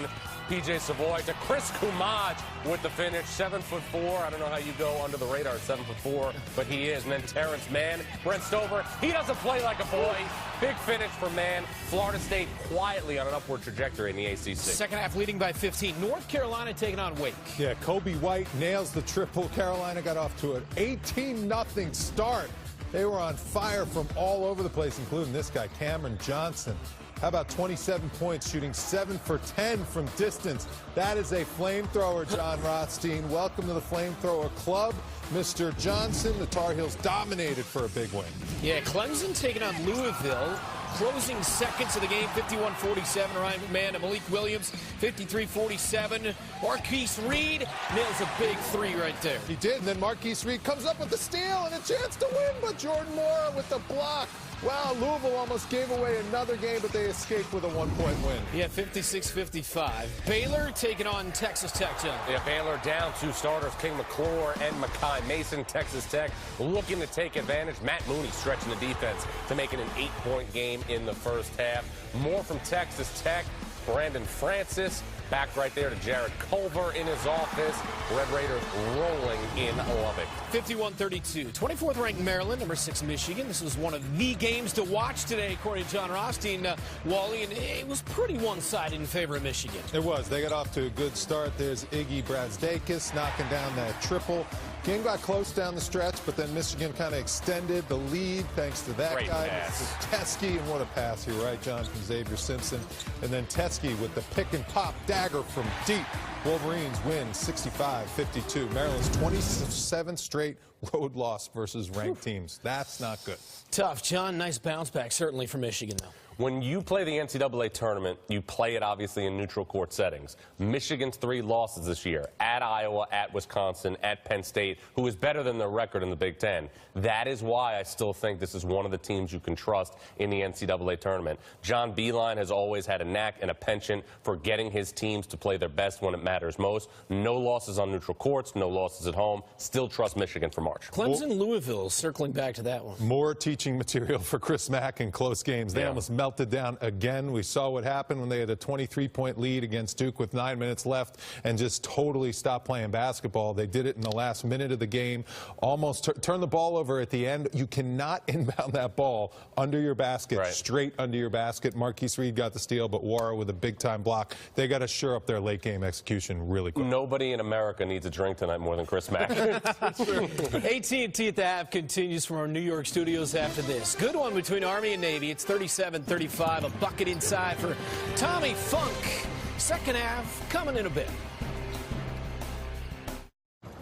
P.J. Savoy to Chris Kumaj with the finish. 7'4". I don't know how you go under the radar at 7'4", but he is. And then Terrence Mann, Brent Stover. He doesn't play like a boy. Big finish for Mann. Florida State quietly on an upward trajectory in the ACC. Second half leading by 15. North Carolina taking on Wake. Yeah, Kobe White nails the triple. Carolina got off to an 18-0 start. They were on fire from all over the place, including this guy, Cameron Johnson. How about 27 points, shooting 7 for 10 from distance? That is a flamethrower, John Rothstein. Welcome to the Flamethrower Club, Mr. Johnson. The Tar Heels dominated for a big win. Yeah, Clemson taking on Louisville. Closing seconds of the game, 51-47. Ryan McMahon and Malik Williams, 53-47. Marquise Reed nails a big 3 right there. He did, and then Marquise Reed comes up with the steal and a chance to win, but Jordan Moore with the block. Well, Louisville almost gave away another game, but they escaped with a 1-point win. Yeah, 56-55. Baylor taking on Texas Tech, John. Yeah, Baylor down 2 starters, King McClure and Makai Mason. Texas Tech looking to take advantage. Matt Mooney stretching the defense to make it an 8-point game in the first half. More from Texas Tech. Brandon Francis back right there to Jared Culver in his office. Red Raiders rolling in Lubbock. 51-32. 24th ranked Maryland, number 6 Michigan. This was one of the games to watch today, according to John Rothstein, Wally, and it was pretty one-sided in favor of Michigan. It was. They got off to a good start. There's Iggy Brazdeikis knocking down that triple. Game got close down the stretch, but then Michigan kind of extended the lead thanks to that Great guy. pass. Teskey, and what a pass here, right, John, from Xavier Simpson. And then Teskey with the pick and pop dagger from deep. Wolverines win 65-52. Maryland's 27th straight road loss versus ranked teams. That's not good. Tough, John. Nice bounce back, certainly for Michigan, though. When you play the NCAA tournament, you play it obviously in neutral court settings. Michigan's 3 losses this year, at Iowa, at Wisconsin, at Penn State, who is better than their record in the Big Ten. That is why I still think this is one of the teams you can trust in the NCAA tournament. John Beilein has always had a knack and a penchant for getting his teams to play their best when it matters most. No losses on neutral courts, no losses at home. Still trust Michigan for March. Clemson, Louisville, circling back to that one. More teaching material for Chris Mack in close games. They almost melted down again. We saw what happened when they had a 23-point lead against Duke with 9 minutes left and just totally stopped playing basketball. They did it in the last minute of the game, almost turned the ball over at the end. You cannot inbound that ball under your basket, straight under your basket. Marquise Reed got the steal, but Wara with a big-time block. They got to shore up their late-game execution really quick. Nobody in America needs a drink tonight more than Chris Mack. AT&T at the half continues from our New York studios after this. Good one between Army and Navy. It's 37-35. A bucket inside for Tommy Funk. Second half coming in a bit.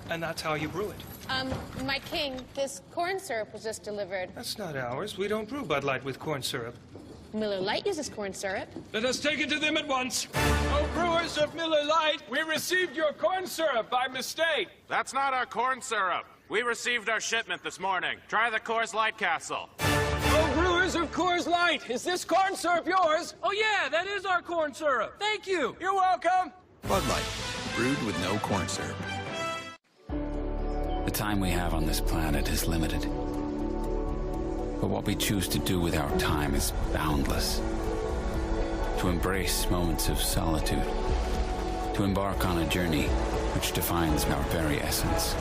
And that's how you brew it. My king, this corn syrup was just delivered. That's not ours. We don't brew Bud Light with corn syrup. Miller Lite uses corn syrup. Let us take it to them at once. Oh, brewers of Miller Lite, we received your corn syrup by mistake. That's not our corn syrup. We received our shipment this morning. Try the Coors Light Castle. Oh, brewers of Coors Light, is this corn syrup yours? Oh, yeah, that is our corn syrup. Thank you. You're welcome. Bud Light, brewed with no corn syrup. The time we have on this planet is limited. But what we choose to do with our time is boundless. To embrace moments of solitude. To embark on a journey which defines our very essence.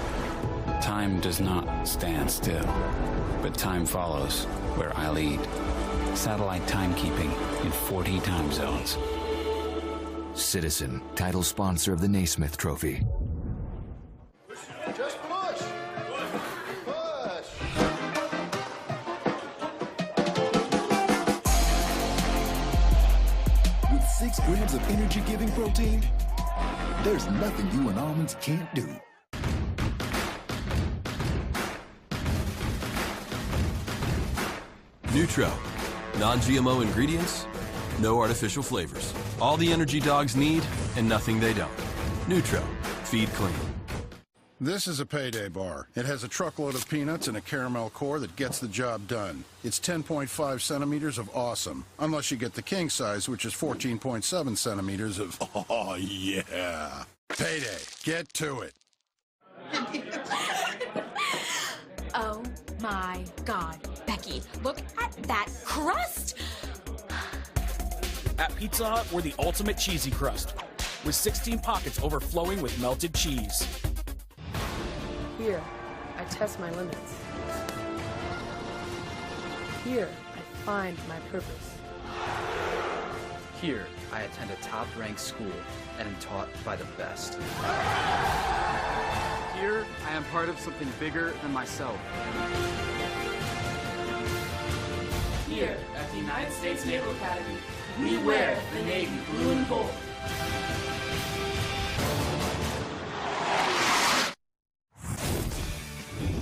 Time does not stand still, but time follows where I lead. Satellite timekeeping in 40 time zones. Citizen, title sponsor of the Naismith Trophy. Just push. Push. With 6 grams of energy-giving protein, there's nothing you and almonds can't do. Nutro. Non-GMO ingredients, no artificial flavors. All the energy dogs need and nothing they don't. Nutro. Feed clean. This is a payday bar. It has a truckload of peanuts and a caramel core that gets the job done. It's 10.5 centimeters of awesome. Unless you get the king size, which is 14.7 centimeters of, oh yeah. Payday. Get to it. Oh my God, Becky, look at that crust! At Pizza Hut, we're the ultimate cheesy crust, with 16 pockets overflowing with melted cheese. Here, I test my limits. Here, I find my purpose. Here, I attend a top-ranked school and am taught by the best. Here, I am part of something bigger than myself. Here at the United States Naval Academy, we wear the Navy blue and gold.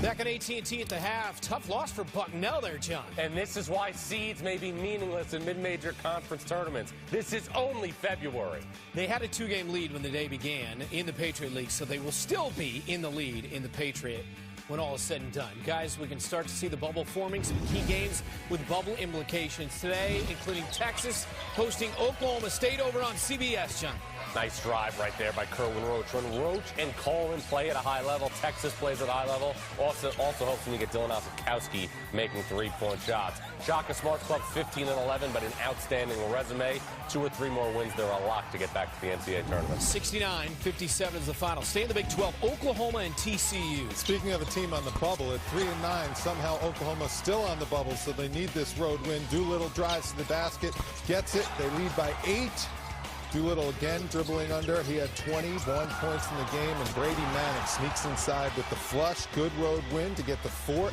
Back at AT&T at the half. Tough loss for Bucknell there, John. And this is why seeds may be meaningless in mid-major conference tournaments. This is only February. They had a 2-game lead when the day began in the Patriot League, so they will still be in the lead in the Patriot when all is said and done. Guys, we can start to see the bubble forming, some key games with bubble implications today, including Texas hosting Oklahoma State over on CBS, John. Nice drive right there by Kerwin Roach. When Roach and Coleman play at a high level, Texas plays at a high level. Also helps when you get Dylan Osikowski making three-point shots. Shaka Smart's club 15-11, but an outstanding resume. 2 or 3 more wins, they're a lock to get back to the NCAA tournament. 69-57 is the final. Stay in the Big 12, Oklahoma and TCU. Speaking of a team on the bubble, at 3-9, somehow Oklahoma's still on the bubble, so they need this road win. Doolittle drives to the basket, gets it. They lead by 8. Doolittle again dribbling under. He had 21 points in the game, and Brady Manick sneaks inside with the flush. Good road win to get the 4-9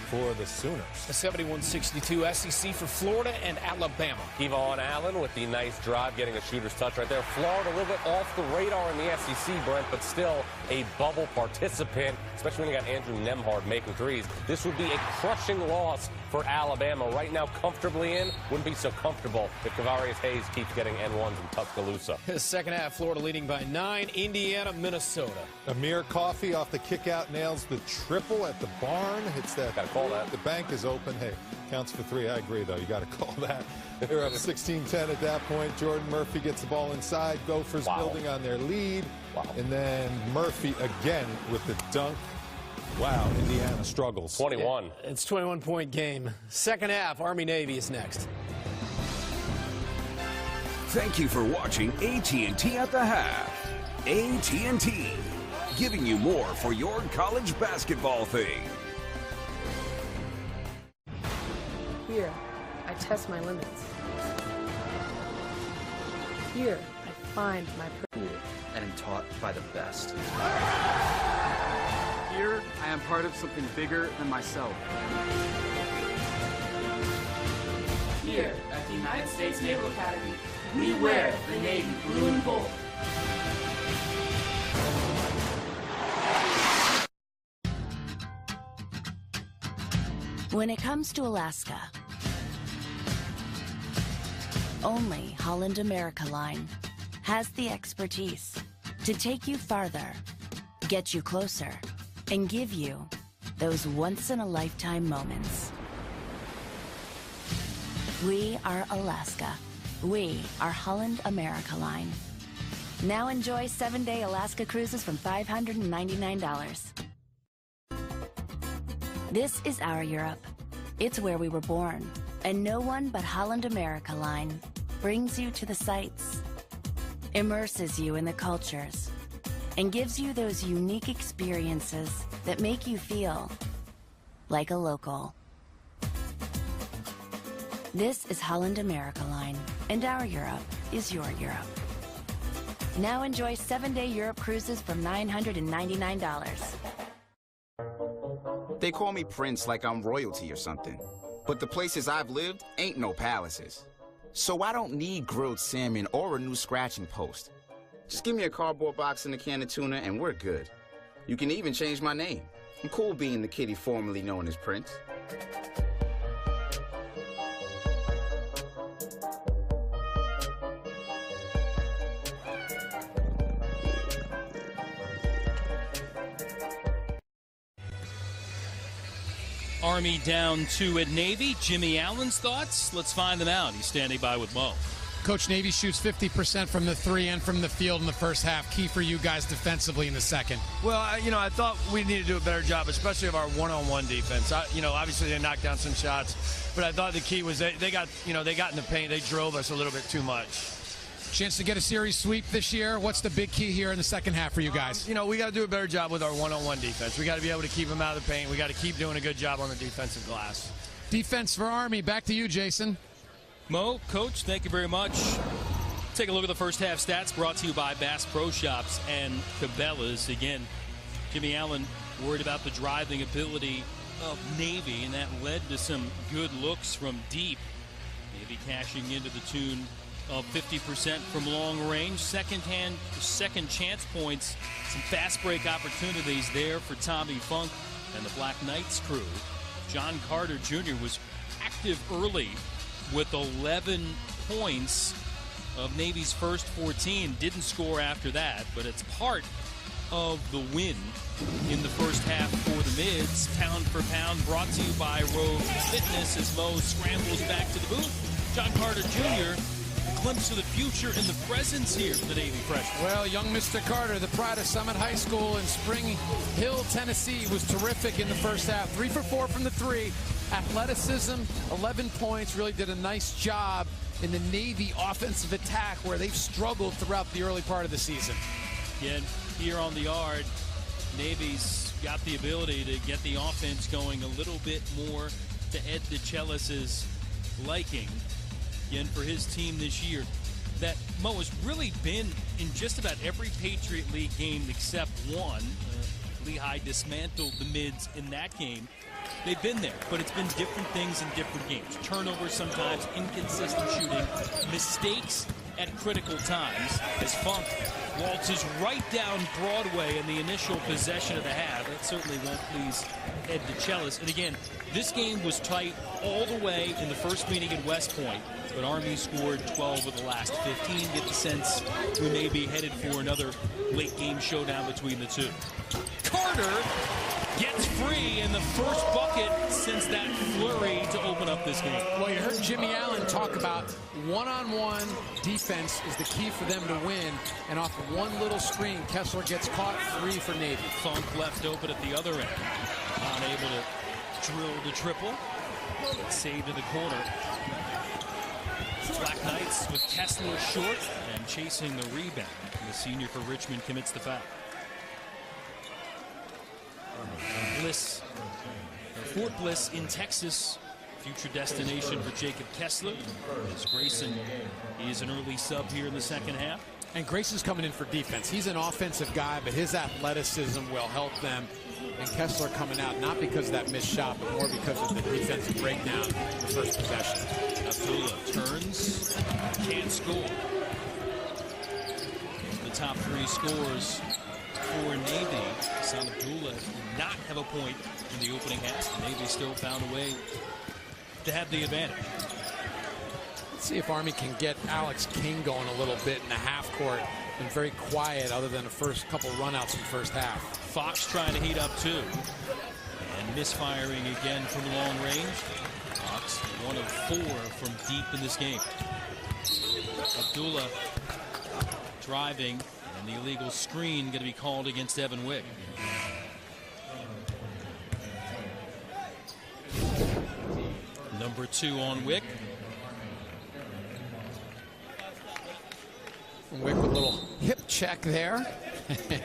for the Sooners. A 71-62 SEC for Florida and Alabama. Kevon Allen with the nice drive, getting a shooter's touch right there. Florida a little bit off the radar in the SEC, Brent, but still a bubble participant, especially when you got Andrew Nembhard making threes. This would be a crushing loss for Alabama. Right now, comfortably in. Wouldn't be so comfortable if Kavarius Hayes keeps getting N1s in Tuscaloosa. Second half, Florida leading by 9. Indiana, Minnesota. Amir Coffey off the kick-out nails the triple at the barn. Hits that. Gotta call that. The bank is open. Hey, counts for 3. I agree, though. You got to call that. They're up 16-10 at that point. Jordan Murphy gets the ball inside. Gophers building on their lead. And then Murphy again with the dunk. Wow, Indiana struggles. 21. Yeah, it's a 21-point game. Second half, Army-Navy is next. Thank you for watching AT&T at the half. AT&T, giving you more for your college basketball thing. Here, I test my limits. Here, I find my Cool and am taught by the best. Here, I am part of something bigger than myself. Here at the United States Naval Academy, we wear the Navy blue and gold. When it comes to Alaska, only Holland America Line has the expertise to take you farther, get you closer, and give you those once-in-a-lifetime moments. We are Alaska. We are Holland America Line. Now enjoy 7-day Alaska cruises from $599. This is our Europe. It's where we were born. And no one but Holland America Line brings you to the sights, immerses you in the cultures, and gives you those unique experiences that make you feel like a local. This is Holland America Line, and our Europe is your Europe. Now enjoy 7-day Europe cruises from $999. They call me Prince like I'm royalty or something. But the places I've lived ain't no palaces. So I don't need grilled salmon or a new scratching post. Just give me a cardboard box and a can of tuna and we're good. You can even change my name. I'm cool being the kitty formerly known as Prince. Army down 2 at Navy. Jimmy Allen's thoughts? Let's find them out. He's standing by with Mo. Coach, Navy shoots 50% from the 3 and from the field in the first half. Key for you guys defensively in the second. Well, I thought we needed to do a better job, especially of our one-on-one defense. Obviously they knocked down some shots, but I thought the key was they got in the paint. They drove us a little bit too much. Chance to get a series sweep this year. What's the big key here in the second half for you guys? We got to do a better job with our one-on-one defense. We got to be able to keep them out of the paint. We got to keep doing a good job on the defensive glass. Defense for Army. Back to you, Jason. Mo, Coach, thank you very much. Take a look at the first half stats brought to you by Bass Pro Shops and Cabela's. Again, Jimmy Allen worried about the driving ability of Navy, and that led to some good looks from deep. Navy cashing into the tune of 50% from long range. Second chance points, some fast break opportunities there for Tommy Funk and the Black Knights crew. John Carter Jr. was active early with 11 points of Navy's first 14. Didn't score after that, but it's part of the win in the first half for the Mids. Pound for pound brought to you by Rogue Fitness as Mo scrambles back to the booth. John Carter Jr., a glimpse of the future and the presence here for the Navy freshman. Well, young Mr. Carter, the pride of Summit High School in Spring Hill, Tennessee, was terrific in the first half. 3 for 4 from the three. Athleticism, 11 points, really did a nice job in the Navy offensive attack where they've struggled throughout the early part of the season. Again, here on the yard, Navy's got the ability to get the offense going a little bit more to Ed DeChellis's liking. Again, for his team this year, that Mo has really been in just about every Patriot League game except one. Lehigh dismantled the Mids in that game. They've been there, but it's been different things in different games. Turnovers sometimes, inconsistent shooting, mistakes at critical times as Funk waltzes right down Broadway in the initial possession of the half. That certainly won't please Ed DeChellis. And again, this game was tight all the way in the first meeting at West Point, but Army scored 12 of the last 15. Get the sense we may be headed for another late game showdown between the two. Carter gets free in the first bucket since that flurry to open up this game. Well, you heard Jimmy Allen talk about one-on-one defense is the key for them to win. And off of one little screen, Kessler gets caught, 3 for Navy. Funk left open at the other end. Unable to drill the triple. Saved in the corner. Black Knights with Kessler short and chasing the rebound. The senior for Richmond commits the foul. Bliss, Fort Bliss in Texas, future destination for Jacob Kessler. As Grayson is an early sub here in the second half. And Grayson's coming in for defense. He's an offensive guy, but his athleticism will help them. And Kessler coming out not because of that missed shot, but more because of the defensive breakdown in the first possession. Abdullah turns, can't score. The top 3 scores for Navy. Hassan Abdullah did not have a point in the opening half. Navy still found a way to have the advantage. Let's see if Army can get Alex King going a little bit in the half court. Been very quiet other than the first couple runouts in the first half. Fox trying to heat up too. And misfiring again from long range. Fox 1 of 4 from deep in this game. Abdullah driving, and the illegal screen going to be called against Evan Wick. Number 2 on Wick. Wick with a little hip check there.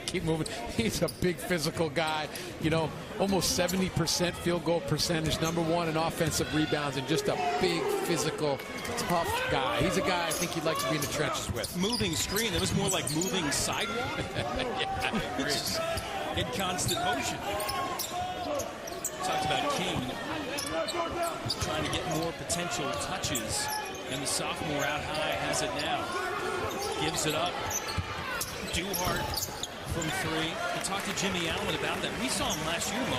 Keep moving. He's a big physical guy. You know, almost 70% field goal percentage. Number 1 in offensive rebounds, and just a big physical, tough guy. He's a guy I think you'd like to be in the trenches with. Moving screen. It was more like moving sidewalk. Yeah, I agree. Just in constant motion. Talked about King trying to get more potential touches, and the sophomore out high has it now. Gives it up. Duhart from 3. I talked to Jimmy Allen about that. We saw him last year, Mo.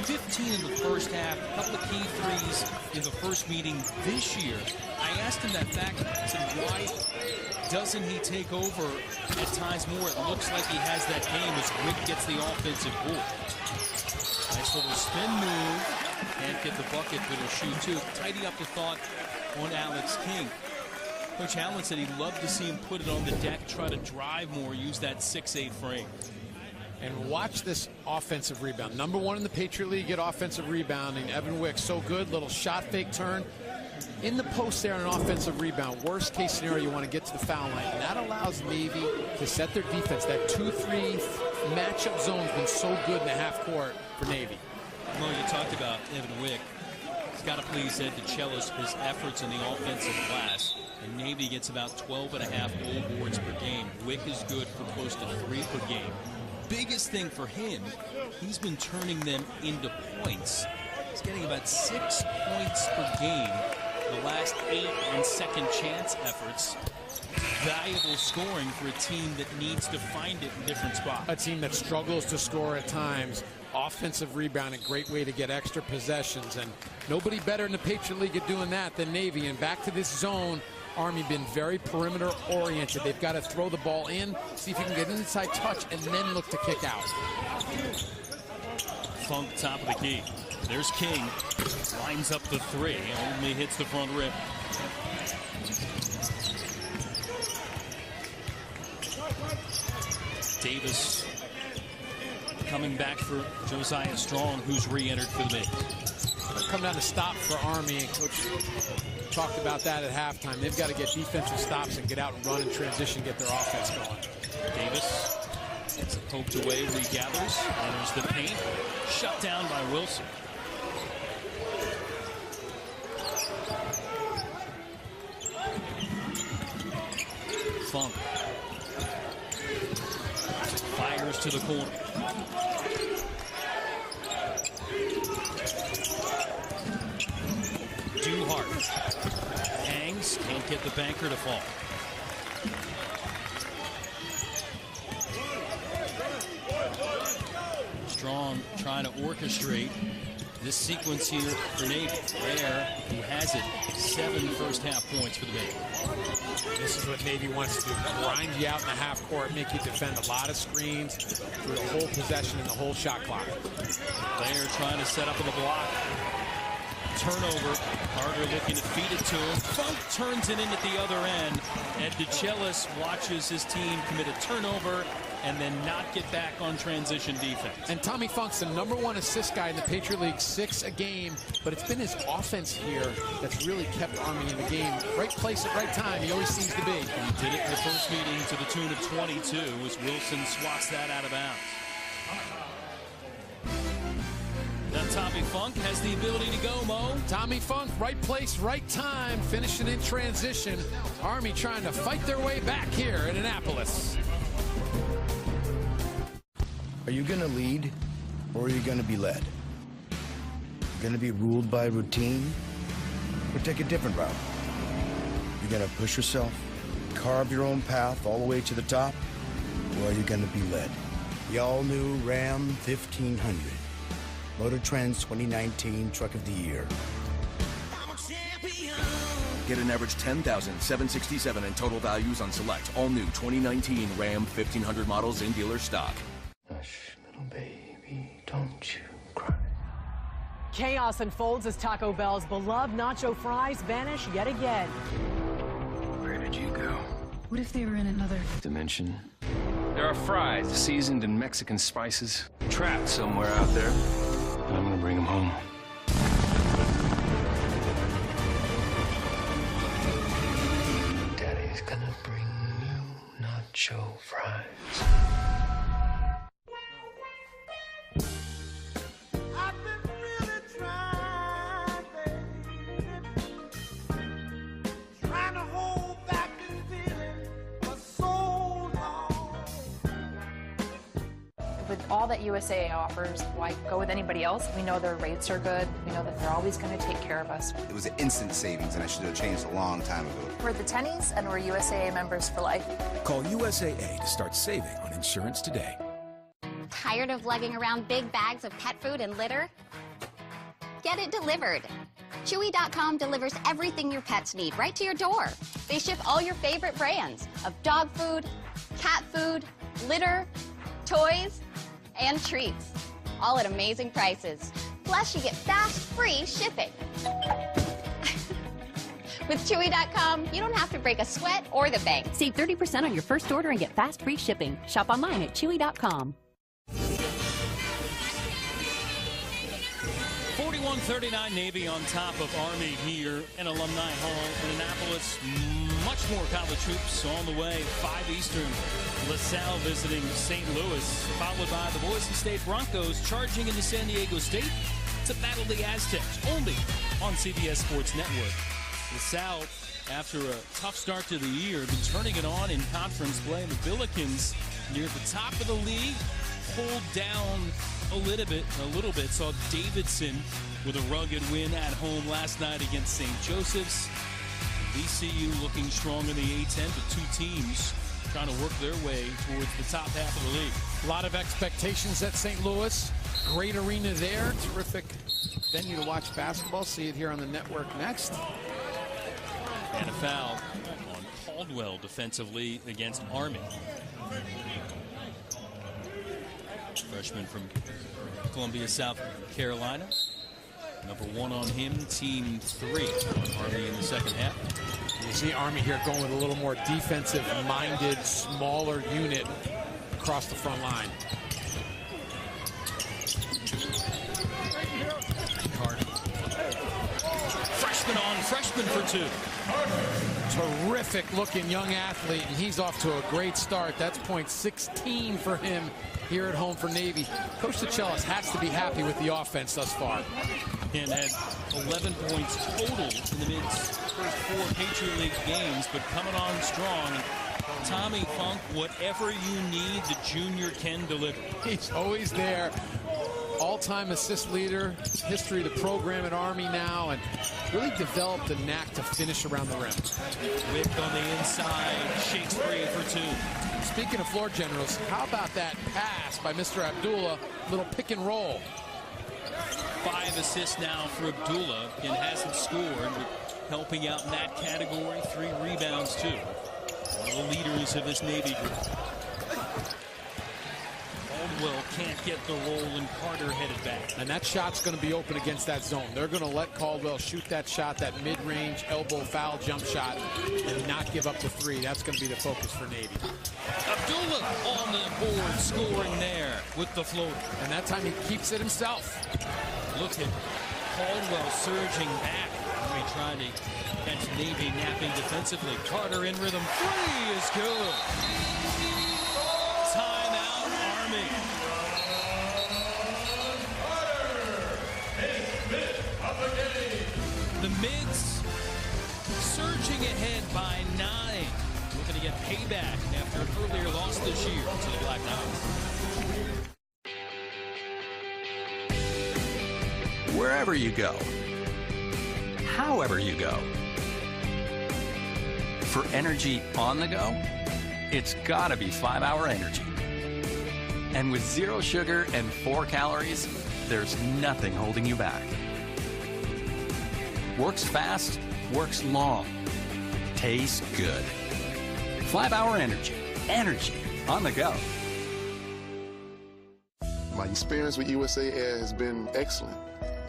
15 in the first half. A couple of key threes in the first meeting this year. I asked him that back. I said, why doesn't he take over at times more? It looks like he has that game as Wick gets the offensive board. Nice little spin move. Can't get the bucket, but he'll shoot too. Tidy up the thought on Alex King. Coach Allen said he'd love to see him put it on the deck, try to drive more, use that 6'8" frame. And watch this offensive rebound. Number 1 in the Patriot League at offensive rebounding. Evan Wick, so good. Little shot fake turn. In the post there on an offensive rebound. Worst case scenario, you want to get to the foul line. And that allows Navy to set their defense. That 2-3 matchup zone has been so good in the half court for Navy. Well, you talked about Evan Wick. He's got to please Ed DeChellis for his efforts in the offensive glass. And Navy gets about 12.5 goal boards per game. Wick is good for close to 3 per game. Biggest thing for him, he's been turning them into points. He's getting about 6 points per game. The last 8 on second chance efforts. Valuable scoring for a team that needs to find it in different spots. A team that struggles to score at times. Offensive rebound, a great way to get extra possessions. And nobody better in the Patriot League at doing that than Navy. And back to this zone. Army been very perimeter oriented. They've got to throw the ball in, see if you can get an inside touch, and then look to kick out. Funk, top of the key. There's King. Lines up the three. Only hits the front rim. Davis coming back for Josiah Strong, who's re-entered for the Mavs. Come down to stop for Army, and Coach talked about that at halftime. They've got to get defensive stops and get out and run in transition, get their offense going. Davis gets it poked away, regathers, enters the paint, shut down by Wilson. Funk fires to the corner. Duhart hangs, can't get the banker to fall. Strong trying to orchestrate this sequence here for Navy. Ware, who has it, 7 first-half points for the Navy. This is what Navy wants to do. Grind you out in the half court, make you defend a lot of screens through the whole possession and the whole shot clock. Ware trying to set up in the block. Turnover. Carter looking to feed it to him. Funk turns it in at the other end. Ed DeChellis watches his team commit a turnover and then not get back on transition defense. And Tommy Funk's the #1 assist guy in the Patriot League, 6 a game, but it's been his offense here that's really kept Army in the game. Right place at right time, he always seems to be. He did it in the first meeting to the tune of 22 as Wilson swats that out of bounds. Now Tommy Funk has the ability to go, Mo. Tommy Funk, right place, right time, finishing in transition. Army trying to fight their way back here in Annapolis. Are you going to lead, or are you going to be led? You're going to be ruled by routine, or take a different route? You're going to push yourself, carve your own path all the way to the top, or are you going to be led? The all-new Ram 1500, Motor Trend's 2019 Truck of the Year. Get an average $10,767 in total values on select all-new 2019 Ram 1500 models in dealer stock. Hush, little baby, don't you cry. Chaos unfolds as Taco Bell's beloved nacho fries vanish yet again. Where did you go? What if they were in another dimension? There are fries seasoned in Mexican spices, trapped somewhere out there. And I'm gonna bring them home. Daddy's gonna bring you nacho fries. With all that USAA offers, why go with anybody else? We know their rates are good. We know that they're always going to take care of us. It was an instant savings, and I should have changed a long time ago. We're the Tennies, and we're USAA members for life. Call USAA to start saving on insurance today. Tired of lugging around big bags of pet food and litter? Get it delivered. Chewy.com delivers everything your pets need right to your door. They ship all your favorite brands of dog food, cat food, litter, toys, and treats, all at amazing prices. Plus, you get fast, free shipping. With Chewy.com, you don't have to break a sweat or the bank. Save 30% on your first order and get fast, free shipping. Shop online at Chewy.com. 41-39 Navy on top of Army here in Alumni Hall in Annapolis. Much more college hoops on the way. 5 Eastern. LaSalle visiting St. Louis, followed by the Boise State Broncos charging into San Diego State to battle the Aztecs, only on CBS Sports Network. LaSalle, after a tough start to the year, been turning it on in conference play. The Billikens near the top of the league, pulled down a little bit. Saw Davidson with a rugged win at home last night against St. Joseph's. VCU looking strong in the A-10, but 2 teams trying to work their way towards the top half of the league. A lot of expectations at St. Louis. Great arena there. Terrific venue to watch basketball. See it here on the network next. And a foul Caldwell defensively against Army. Freshman from Columbia, South Carolina. Number 1 on him, team 3 on Army in the second half. You see Army here going with a little more defensive-minded, smaller unit across the front line. Carter. Freshman on freshman for 2. Terrific looking young athlete, and he's off to a great start. That's point 16 for him here at home for Navy. Coach DeChellis has to be happy with the offense thus far. And had 11 points total in the Mid's first 4 Patriot League games, but coming on strong. Tommy Funk, whatever you need, the junior can deliver. He's always there. All-time assist leader, history of the program at Army now, and really developed a knack to finish around the rim. Wick on the inside, shakes free for 2. Speaking of floor generals, how about that pass by Mr. Abdullah, little pick and roll. 5 assists now for Abdullah, and hasn't scored, but helping out in that category. 3 rebounds too. One of the leaders of this Navy group. Caldwell can't get the roll, and Carter headed back. And that shot's going to be open against that zone. They're going to let Caldwell shoot that shot, that mid-range elbow foul jump shot, and not give up the 3. That's going to be the focus for Navy. Abdullah on the board, scoring there with the floater. And that time he keeps it himself. Look at Caldwell surging back. Army trying to catch Navy napping defensively. Carter in rhythm. 3 is good. Timeout, Army. The Mids surging ahead by 9. Looking to get payback after an earlier loss this year to the Black Knights. Wherever you go, however you go, for energy on the go, it's gotta be 5-Hour Energy. And with 0 sugar and 4 calories, there's nothing holding you back. Works fast, works long, tastes good. 5-Hour Energy. Energy on the go. My experience with USA Air has been excellent.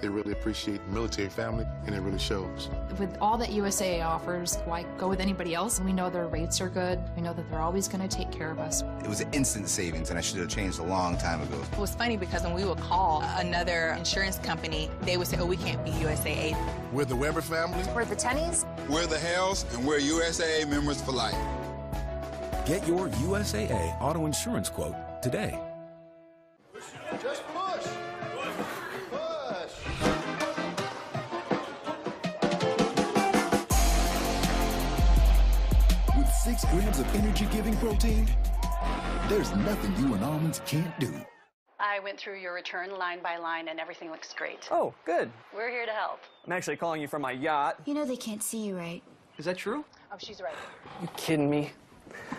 They really appreciate the military family, and it really shows. With all that USAA offers, why go with anybody else? We know their rates are good. We know that they're always going to take care of us. It was an instant savings, and I should have changed a long time ago. It was funny because when we would call another insurance company, they would say, oh, we can't be USAA. We're the Weber family. We're the Tennies. We're the Hells, and we're USAA members for life. Get your USAA auto insurance quote today. Just push. Push. With 6 grams of energy-giving protein, there's nothing you and almonds can't do. I went through your return line by line, and everything looks great. Oh, good. We're here to help. I'm actually calling you from my yacht. You know they can't see you, right? Is that true? Oh, she's right. You kidding me?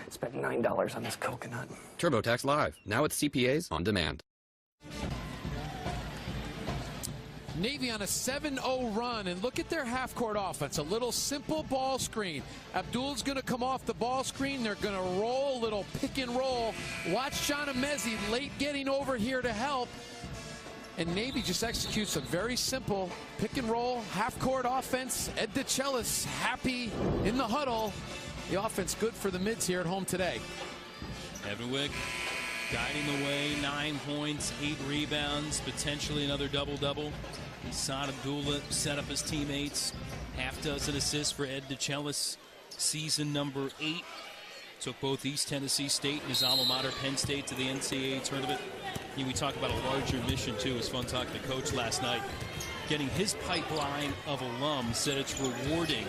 Spent $9 on this coconut. TurboTax Live, now with CPAs on demand. Navy on a 7-0 run, and look at their half-court offense. A little simple ball screen. Abdul's going to come off the ball screen. They're going to roll, little pick and roll. Watch John Amezi late getting over here to help. And Navy just executes a very simple pick and roll, half-court offense. Ed DeChellis happy in the huddle. The offense good for the Mids here at home today. Evan Wick guiding the way, 9 points, 8 rebounds, potentially another double-double. Hassan Abdullah set up his teammates. Half dozen assists for Ed DeChellis. Season number 8. Took both East Tennessee State and his alma mater, Penn State, to the NCAA tournament. We talk about a larger mission, too. It was fun talking to Coach last night. Getting his pipeline of alums, said it's rewarding.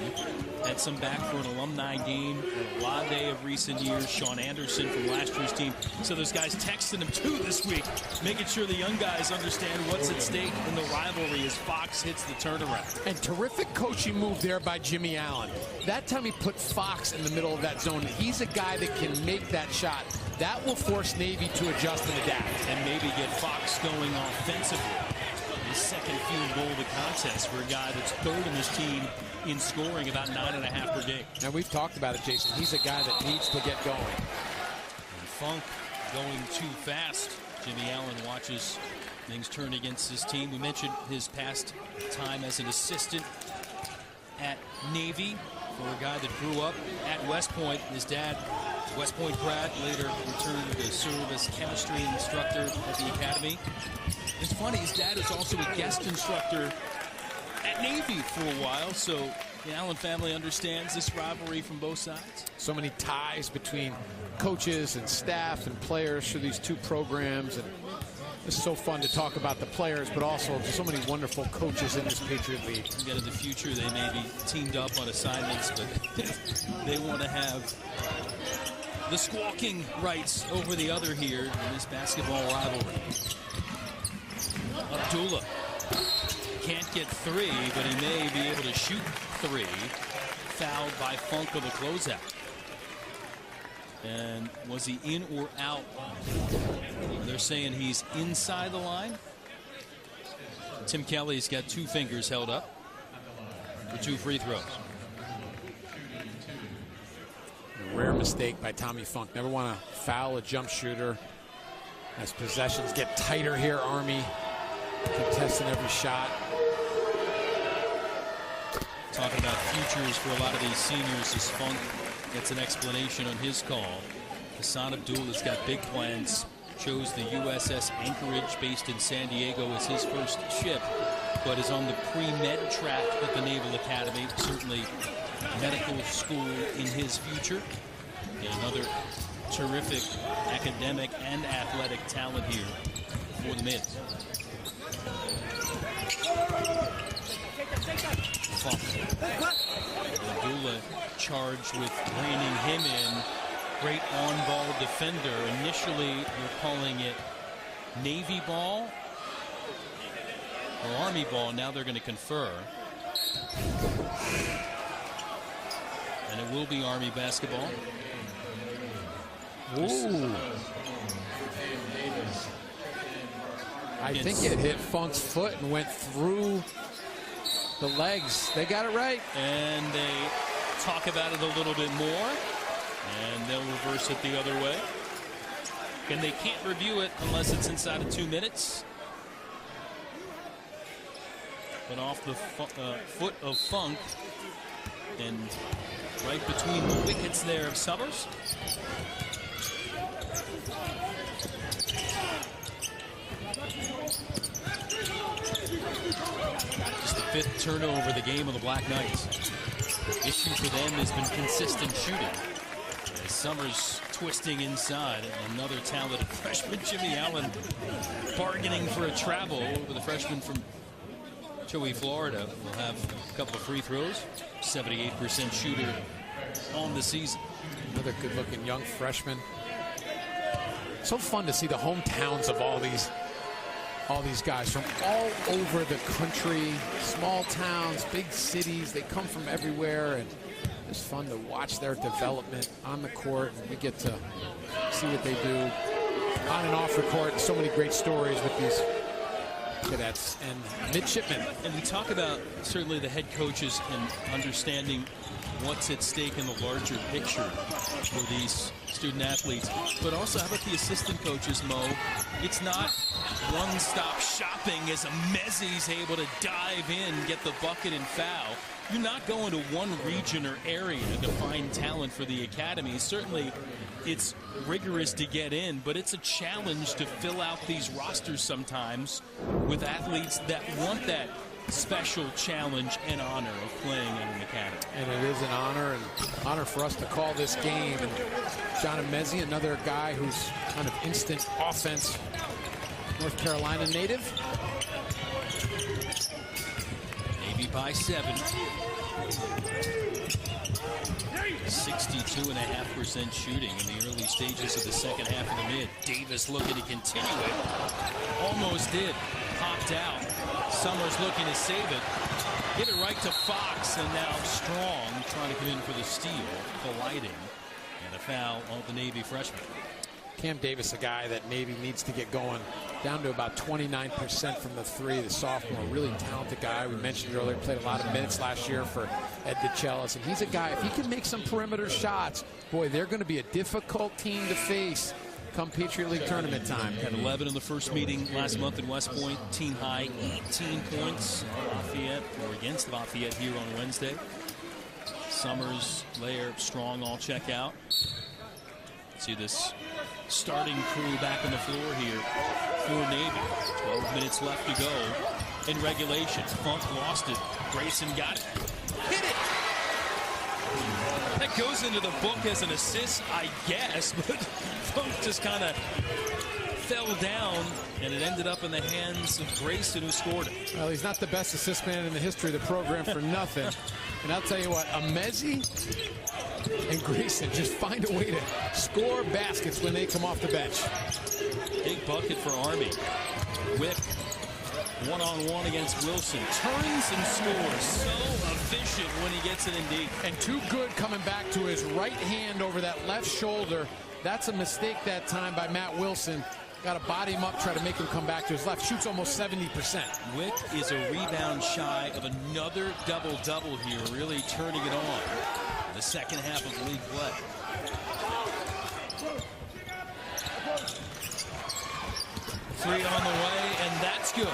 Had some back for an alumni game, Olave of recent years, Sean Anderson from last year's team. So those guys texting him too this week, making sure the young guys understand what's at stake in the rivalry as Fox hits the turnaround. And terrific coaching move there by Jimmy Allen. That time he put Fox in the middle of that zone. He's a guy that can make that shot. That will force Navy to adjust and adapt. And maybe get Fox going offensively. second field goal of the contest for a guy that's third in this team in scoring, about 9.5 per game. Now, we've talked about it, Jason. He's a guy that needs to get going. And Funk going too fast. Jimmy Allen watches things turn against his team. We mentioned his past time as an assistant at Navy for a guy that grew up at West Point. His dad, West Point grad, later returned to serve as chemistry instructor at the academy. It's funny, his dad is also a guest instructor at Navy for a while, so the Allen family understands this rivalry from both sides. So many ties between coaches and staff and players through these two programs, and it's so fun to talk about the players, but also so many wonderful coaches in this Patriot League. Again, in the future, they may be teamed up on assignments, but they want to have the squawking rights over the other here in this basketball rivalry. Abdullah can't get three, but he may be able to shoot three. Fouled by Funk of the closeout. And was he in or out? They're saying he's inside the line. Tim Kelly's got 2 fingers held up for 2 free throws. A rare mistake by Tommy Funk. Never want to foul a jump shooter. As possessions get tighter here, Army contesting every shot. Talking about futures for a lot of these seniors as Funk gets an explanation on his call. Hassan Abdullah's got big plans. Chose the USS Anchorage based in San Diego as his first ship, but is on the pre-med track at the Naval Academy. Certainly medical school in his future. And another terrific academic and athletic talent here for the Mids. Abdullah charged with reining him in. Great on-ball defender. Initially, they're calling it Navy ball or Army ball. Now they're going to confer. And it will be Army basketball. Ooh. I think it hit Funk's foot and went through the legs. They got it right. And they talk about it a little bit more. And they'll reverse it the other way. And they can't review it unless it's inside of 2 minutes. But off the foot of Funk. And right between the wickets there of Summers. Just the 5th turnover of the game of the Black Knights. Issue for them has been consistent shooting. Summers twisting inside. Another talented freshman, Jimmy Allen, bargaining for a travel with a freshman from Choate, Florida. Will have a couple of free throws. 78% shooter on the season. Another good-looking young freshman. So fun to see the hometowns of all these guys from all over the country. Small towns, big cities. They come from everywhere, and it's fun to watch their development on the court. And we get to see what they do on and off the court. So many great stories with these cadets and midshipmen. And we talk about certainly the head coaches and understanding what's at stake in the larger picture for these student athletes. But also, how about the assistant coaches, Mo? It's not one-stop shopping as a Mezzi's able to dive in, get the bucket and foul. You're not going to one region or area to find talent for the academy. Certainly, it's rigorous to get in, but it's a challenge to fill out these rosters sometimes with athletes that want that special challenge and honor of playing in an academy. And it is an honor, and honor for us to call this game. And John Mezzi, another guy who's kind of instant offense, North Carolina native. Navy by 7. 62.5% shooting in the early stages of the second half of the mid. Davis looking to continue it. Almost did. Popped out. Summers looking to save it. Give it right to Fox, and now Strong trying to come in for the steal, colliding, and a foul on the Navy freshman. Cam Davis, a guy that maybe needs to get going, down to about 29% from the three. The sophomore, really talented guy. We mentioned earlier, played a lot of minutes last year for Ed DeChellis. And he's a guy, if he can make some perimeter shots, boy, they're going to be a difficult team to face come Patriot League tournament time. Had 11 in the first meeting last month in West Point. Team high 18 points. Lafayette, or against Lafayette here on Wednesday. Summers, Lair, Strong all check out. See this starting crew back on the floor here for Navy. 12 minutes left to go in regulation. Funk lost it. Grayson got it. Hit it! That goes into the book as an assist, I guess, but Funk just kind of fell down, and it ended up in the hands of Grayson, who scored it. Well, he's not the best assist man in the history of the program for nothing. And I'll tell you what, Amezi and Grayson just find a way to score baskets when they come off the bench. Big bucket for Army. Wick, one-on-one against Wilson. Turns and scores. So efficient when he gets it in deep. And too good coming back to his right hand over that left shoulder. That's a mistake that time by Matt Wilson. Got to body him up, try to make him come back to his left. Shoots almost 70%. Wick is a rebound shy of another double-double here, really turning it on in the second half of league play. Three on the way, and that's good.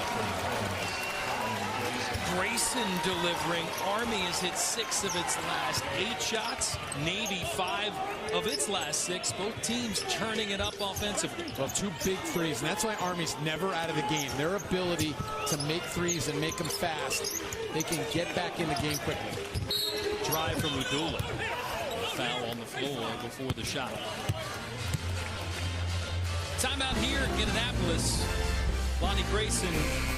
Grayson delivering. Army has hit 6 of its last 8 shots. Navy 5 of its last 6. Both teams turning it up offensively. Well, 2 big threes, and that's why Army's never out of the game. Their ability to make threes and make them fast. They can get back in the game quickly. Drive from Udula. Foul on the floor before the shot. Timeout here in Indianapolis. Lonnie Grayson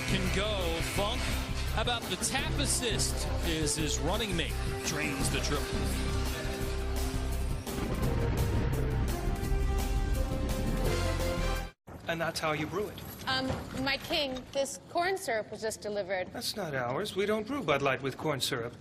can go. Funk, how about the tap assist is his running mate. Drains the triple. And that's how you brew it. My king, this corn syrup was just delivered. That's not ours. We don't brew Bud Light with corn syrup.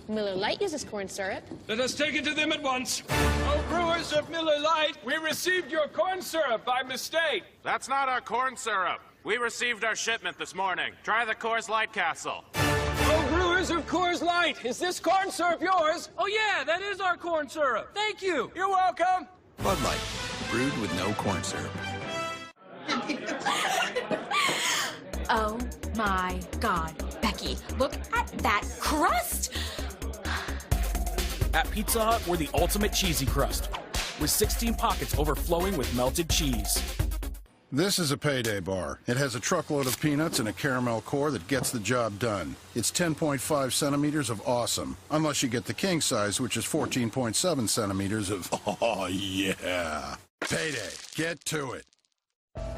Miller Lite uses corn syrup. Let us take it to them at once. Oh, brewers of Miller Lite, we received your corn syrup by mistake. That's not our corn syrup. We received our shipment this morning. Try the Coors Light Castle. Oh, brewers of Coors Light, is this corn syrup yours? Oh, yeah, that is our corn syrup. Thank you. You're welcome. Bud Light, brewed with no corn syrup. Oh my God, Becky, look at that crust! At Pizza Hut, we're the ultimate cheesy crust, with 16 pockets overflowing with melted cheese. This is a payday bar. It has a truckload of peanuts and a caramel core that gets the job done. It's 10.5 centimeters of awesome, unless you get the king size, which is 14.7 centimeters of oh yeah. Payday. Get to it.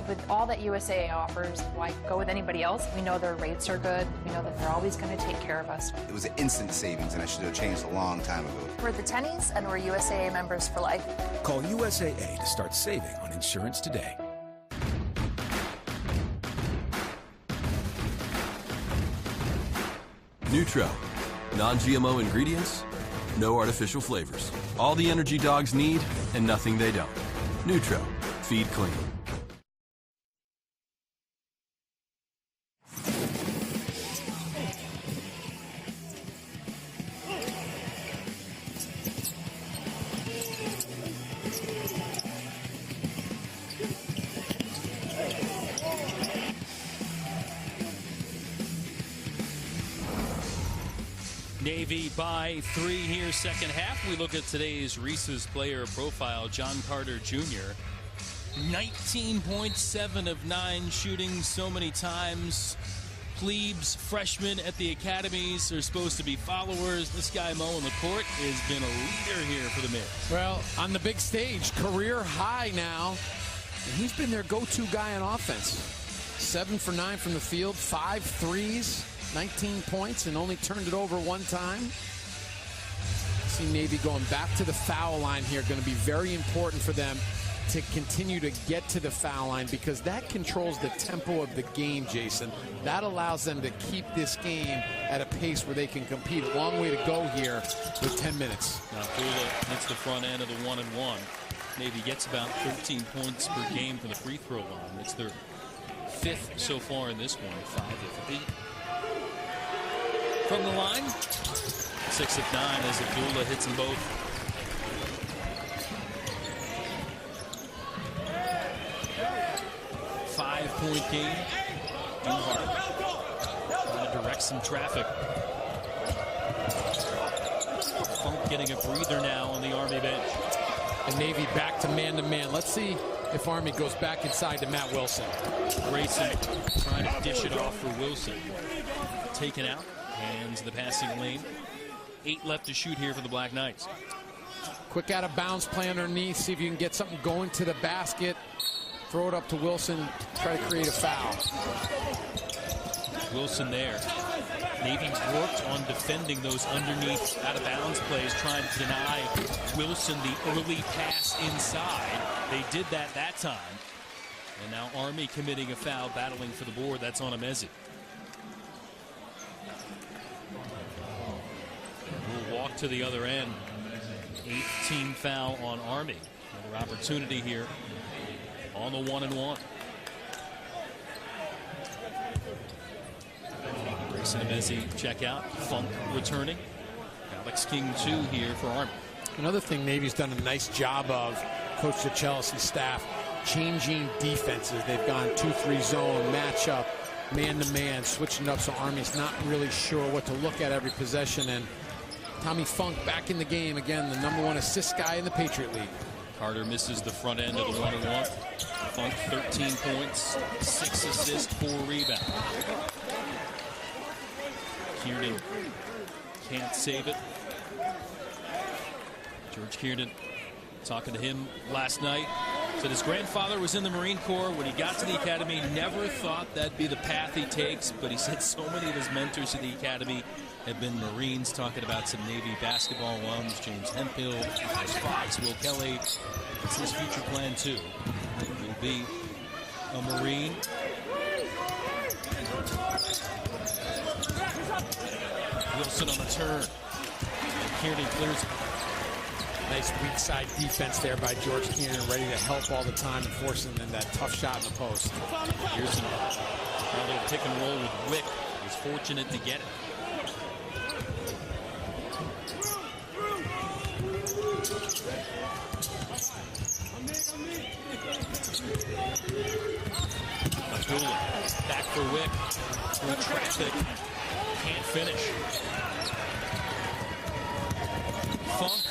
With all that USAA offers, why go with anybody else? We know their rates are good. We know that they're always going to take care of us. It was an instant savings, and I should have changed a long time ago. We're the Tennies, and we're USAA members for life. Call USAA to start saving on insurance today. Nutro. Non-GMO ingredients, no artificial flavors. All the energy dogs need and nothing they don't. Nutro. Feed clean. Navy by 3 here, second half. We look at today's Reese's player profile. John Carter Jr. 19.7 of 9 shooting so many times. Plebes, freshmen at the academies are supposed to be followers. This guy mowing the court has been a leader here for the Mids. Well, on the big stage, career high now. And he's been their go-to guy on offense. 7 for 9 from the field, 5 threes. 19 points and only turned it over 1 time. See Navy going back to the foul line here. Going to be very important for them to continue to get to the foul line because that controls the tempo of the game, Jason. That allows them to keep this game at a pace where they can compete. A long way to go here with 10 minutes. Now Pula hits the front end of the 1-and-1. Navy gets about 13 points per game from the free throw line. It's their 5th so far in this one, 5 of 8. From the line, 6 of 9 as Abdullah hits them both. Five-point game. Duhart trying to direct some traffic. Funk getting a breather now on the Army bench. And Navy back to man-to-man. Let's see if Army goes back inside to Matt Wilson. Grayson trying to dish it off for Wilson. Taken out. Hands the passing lane. 8 left to shoot here for the Black Knights. Quick out of bounds play underneath. See if you can get something going to the basket. Throw it up to Wilson. Try to create a foul. Wilson there. Navy worked on defending those underneath out of bounds plays, trying to deny Wilson the early pass inside. They did that time. And now Army committing a foul, battling for the board. That's on Emezi. We'll walk to the other end. 8th team foul on Army. Another opportunity here on the 1-and-1. Grayson Emezi check out. Funk returning. Alex King 2 here for Army. Another thing Navy's done a nice job of, Coach Chelsea and staff, changing defenses. They've gone 2-3 zone, matchup, man-to-man, switching up so Army's not really sure what to look at every possession. And Tommy Funk back in the game again, the #1 assist guy in the Patriot League. Carter misses the front end of the 1-and-1. Funk 13 points, 6 assists, 4 rebounds. Kiernan can't save it. George Kiernan talking to him last night. Said his grandfather was in the Marine Corps. When he got to the academy, never thought that'd be the path he takes. But he said so many of his mentors at the academy have been Marines, talking about some Navy basketball alums, James Hemphill, Chris Fox, Will Kelly. It's his future plan, too. He'll be a Marine. Wilson on the turn. And Kiernan clears it. Nice weak side defense there by George Kiernan, ready to help all the time and forcing them that tough shot in the post. Here's a little pick and roll with Wick. He's fortunate to get it. Abdullah back for Wick. Through traffic. Can't finish. Funk,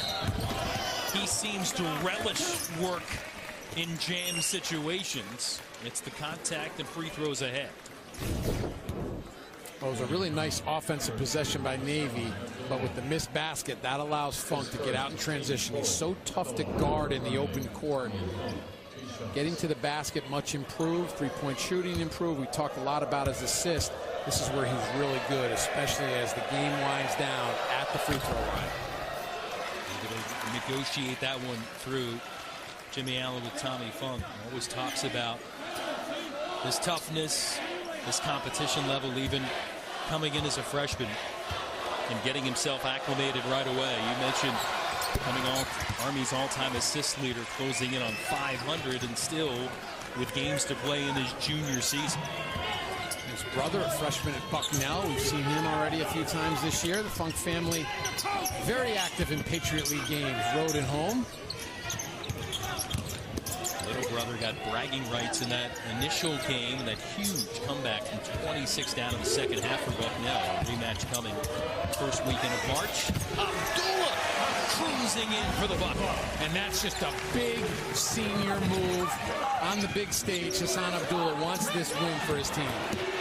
he seems to relish work in jam situations. It's the contact and free throws ahead. Well, it was a really nice offensive possession by Navy, but with the missed basket, that allows Funk to get out in transition. He's so tough to guard in the open court. Getting to the basket, much improved. Three-point shooting improved. We talked a lot about his assist. This is where he's really good, especially as the game winds down at the free throw line. Negotiate that one through. Jimmy Allen with Tommy Funk always talks about his toughness, his competition level, even coming in as a freshman and getting himself acclimated right away. You mentioned becoming Army's all-time assist leader, closing in on 500, and still with games to play in his junior season. His brother, a freshman at Bucknell. We've seen him already a few times this year. The Funk family very active in Patriot League games, road and home. Little brother got bragging rights in that initial game, that huge comeback from 26 down in the second half for Bucknell. Rematch coming first weekend of March. Abdullah cruising in for the bucket. And that's just a big senior move on the big stage. Hassan Abdullah wants this win for his team.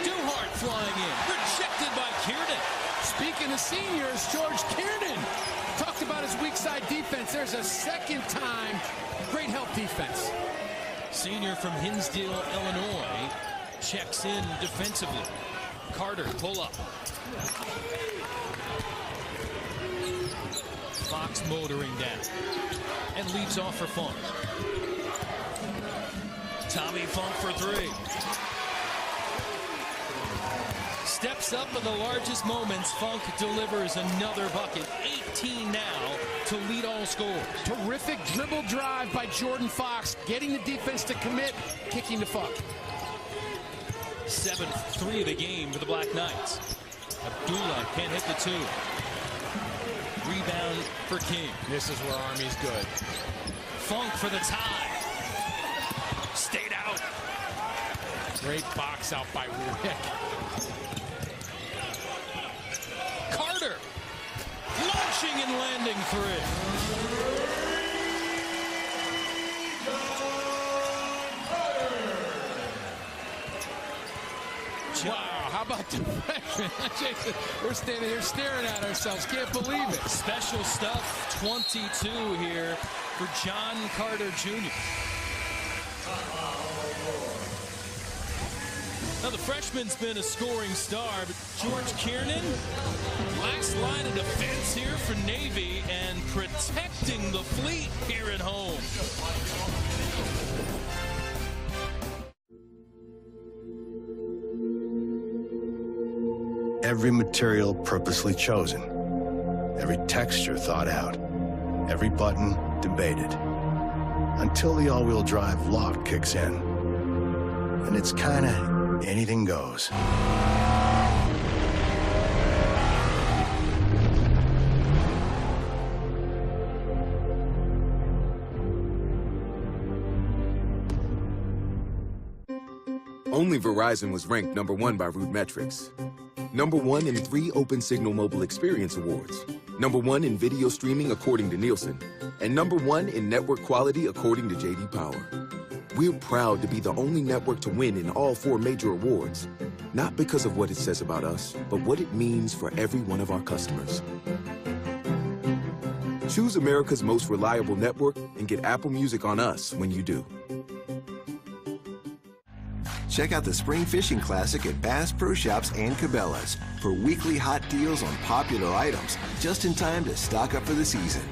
Duhart flying in, rejected by Kiernan. Speaking of seniors, George Kiernan talked about his weak side defense. There's a second time. Great help defense. Senior from Hinsdale, Illinois, checks in defensively. Carter, pull up. Fox motoring down and leaves off for Funk. Tommy Funk for 3. Steps up in the largest moments. Funk delivers another bucket. 18 now to lead all scorers. Terrific dribble drive by Jordan Fox, getting the defense to commit, kicking to Fuck. 7th 3 of the game for the Black Knights. Abdullah can't hit the 2. Rebound for King. This is where Army's good. Funk for the tie. Stayed out. Great box out by Rick. Carter launching and landing 3. Wow, how about the freshman? Jason, we're standing here staring at ourselves. Can't believe it. Special stuff, 22 here for John Carter Jr. Now, the freshman's been a scoring star, but George Kiernan, last line of defense here for Navy and protecting the fleet here at home. Every material purposely chosen, every texture thought out, every button debated, until the all-wheel drive lock kicks in. And it's kinda anything goes. Only Verizon was ranked #1 by RootMetrics. #1 in 3 Open Signal Mobile Experience Awards. #1 in video streaming according to Nielsen. And #1 in network quality according to J.D. Power. We're proud to be the only network to win in all 4 major awards. Not because of what it says about us, but what it means for every one of our customers. Choose America's most reliable network and get Apple Music on us when you do. Check out the Spring Fishing Classic at Bass Pro Shops and Cabela's for weekly hot deals on popular items just in time to stock up for the season.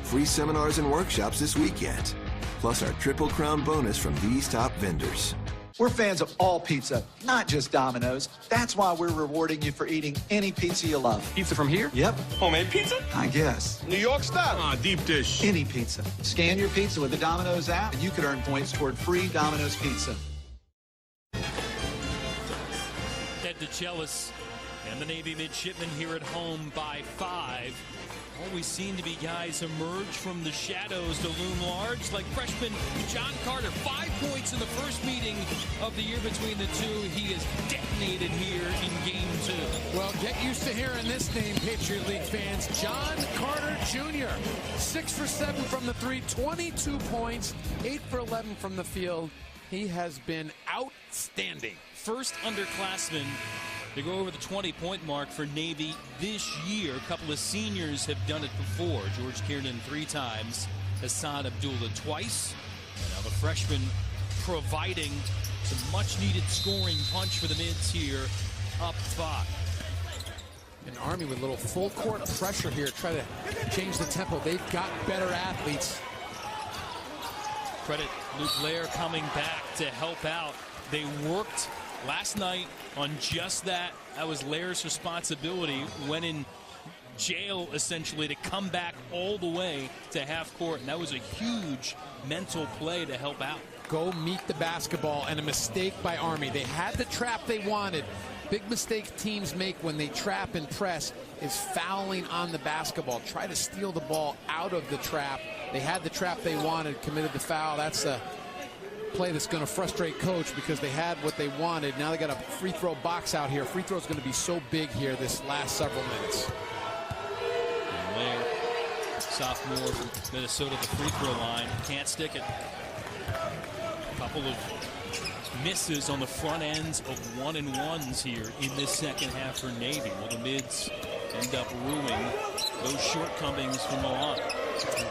Free seminars and workshops this weekend. Plus our Triple Crown bonus from these top vendors. We're fans of all pizza, not just Domino's. That's why we're rewarding you for eating any pizza you love. Pizza from here? Yep. Homemade pizza? I guess. New York style? Deep dish. Any pizza. Scan your pizza with the Domino's app and you could earn points toward free Domino's pizza. Ted DeChellis and the Navy midshipmen here at home by 5. Always seem to be guys emerge from the shadows to loom large, like freshman John Carter. 5 points in the first meeting of the year between the two. He is detonated here in game 2. Well, get used to hearing this name, Patriot League fans. John Carter Jr. 6 for 7 from the 3, 22 points, 8 for 11 from the field. He has been outstanding. First underclassman to go over the 20-point mark for Navy this year. A couple of seniors have done it before. George Kiernan 3 times, Hassan Abdullah twice. And now the freshman providing some much-needed scoring punch for the mids here, up 5. And Army with a little full-court pressure here, try to change the tempo. They've got better athletes. Credit Luke Lair coming back to help out. They worked last night on just that. That was Lair's responsibility. Went in jail, essentially, to come back all the way to half court. And that was a huge mental play to help out. Go meet the basketball, and a mistake by Army. They had the trap they wanted. Big mistake teams make when they trap and press is fouling on the basketball. Try to steal the ball out of the trap. They had the trap they wanted, committed the foul. That's a play that's going to frustrate coach because they had what they wanted. Now they got a free throw box out here. Free throw is going to be so big here this last several minutes. And Lair, sophomore from Minnesota, the free throw line, can't stick it. A couple of misses on the front ends of 1-and-1s here in this second half for Navy. Well, the mids end up ruining those shortcomings from Milan.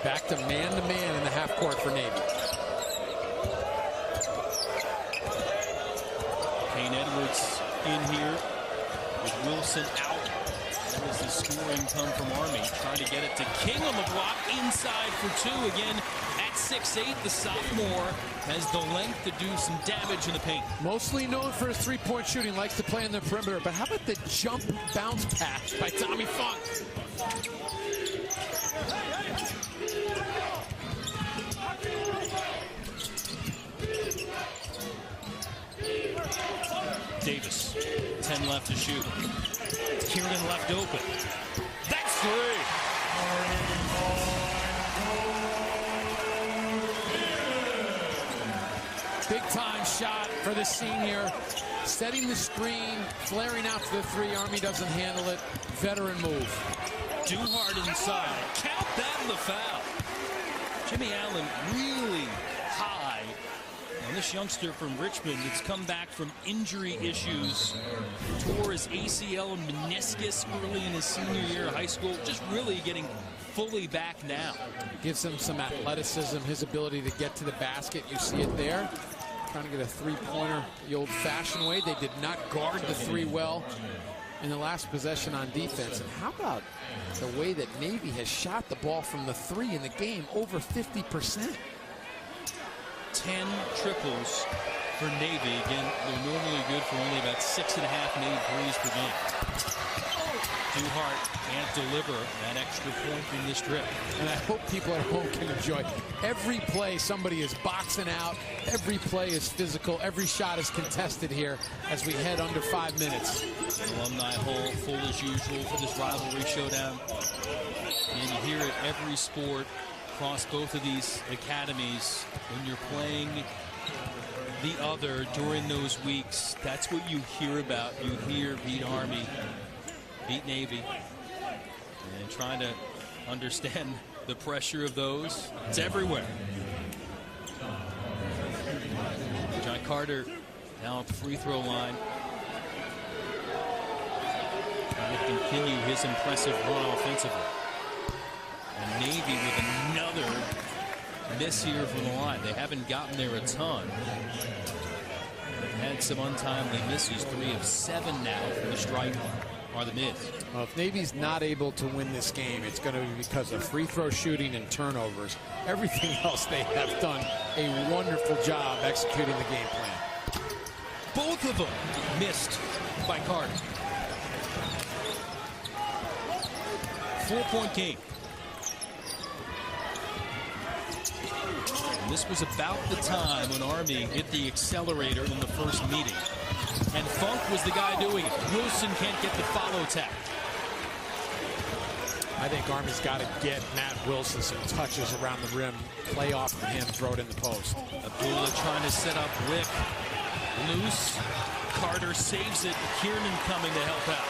Back to man-to-man in the half court for Navy. Kane Edwards in here with Wilson out. That was the scoring come from Army. Trying to get it to King on the block, inside for 2. Again, at 6'8", the sophomore has the length to do some damage in the paint. Mostly known for his three-point shooting, likes to play in the perimeter. But how about the jump bounce pass by Tommy Funk? Davis, 10 left to shoot. Kiernan left open. That's three. Big time shot for the senior. Setting the screen, flaring out to the three. Army doesn't handle it. Veteran move. Duhart inside. Count that in the foul. Jimmy Allen really high. And this youngster from Richmond that's come back from injury issues, tore his ACL and meniscus early in his senior year of high school, just really getting fully back now. Gives him some athleticism, his ability to get to the basket. You see it there. Trying to get a three-pointer the old-fashioned way. They did not guard the three well in the last possession on defense. And how about the way that Navy has shot the ball from the three in the game, over 50%? 10 triples for Navy. Again, they're normally good for only about 6.5 made threes per game. Duhart can't deliver that extra point in this trip. And I hope people at home can enjoy. Every play, somebody is boxing out. Every play is physical. Every shot is contested here as we head under 5 minutes. Alumni Hall full as usual for this rivalry showdown. And you hear it every sport across both of these academies. When you're playing the other during those weeks, that's what you hear about. You hear beat Army, beat Navy, and trying to understand the pressure of those. It's everywhere. John Carter now at the free throw line. And will continue his impressive run offensively. And Navy with another miss here from the line. They haven't gotten there a ton. They've had some untimely misses. 3 of 7 now from the strike are the mids. Well, if Navy's not able to win this game, it's going to be because of free throw shooting and turnovers. Everything else, they have done a wonderful job executing the game plan. Both of them missed by Carter. 4-point game. And this was about the time when Army hit the accelerator in the first meeting. And Funk was the guy doing it. Wilson can't get the follow tap. I think Army's got to get Matt Wilson some touches around the rim. Play off of him, throw it in the post. Abdullah trying to set up Wick. Loose. Carter saves it. Kiernan coming to help out.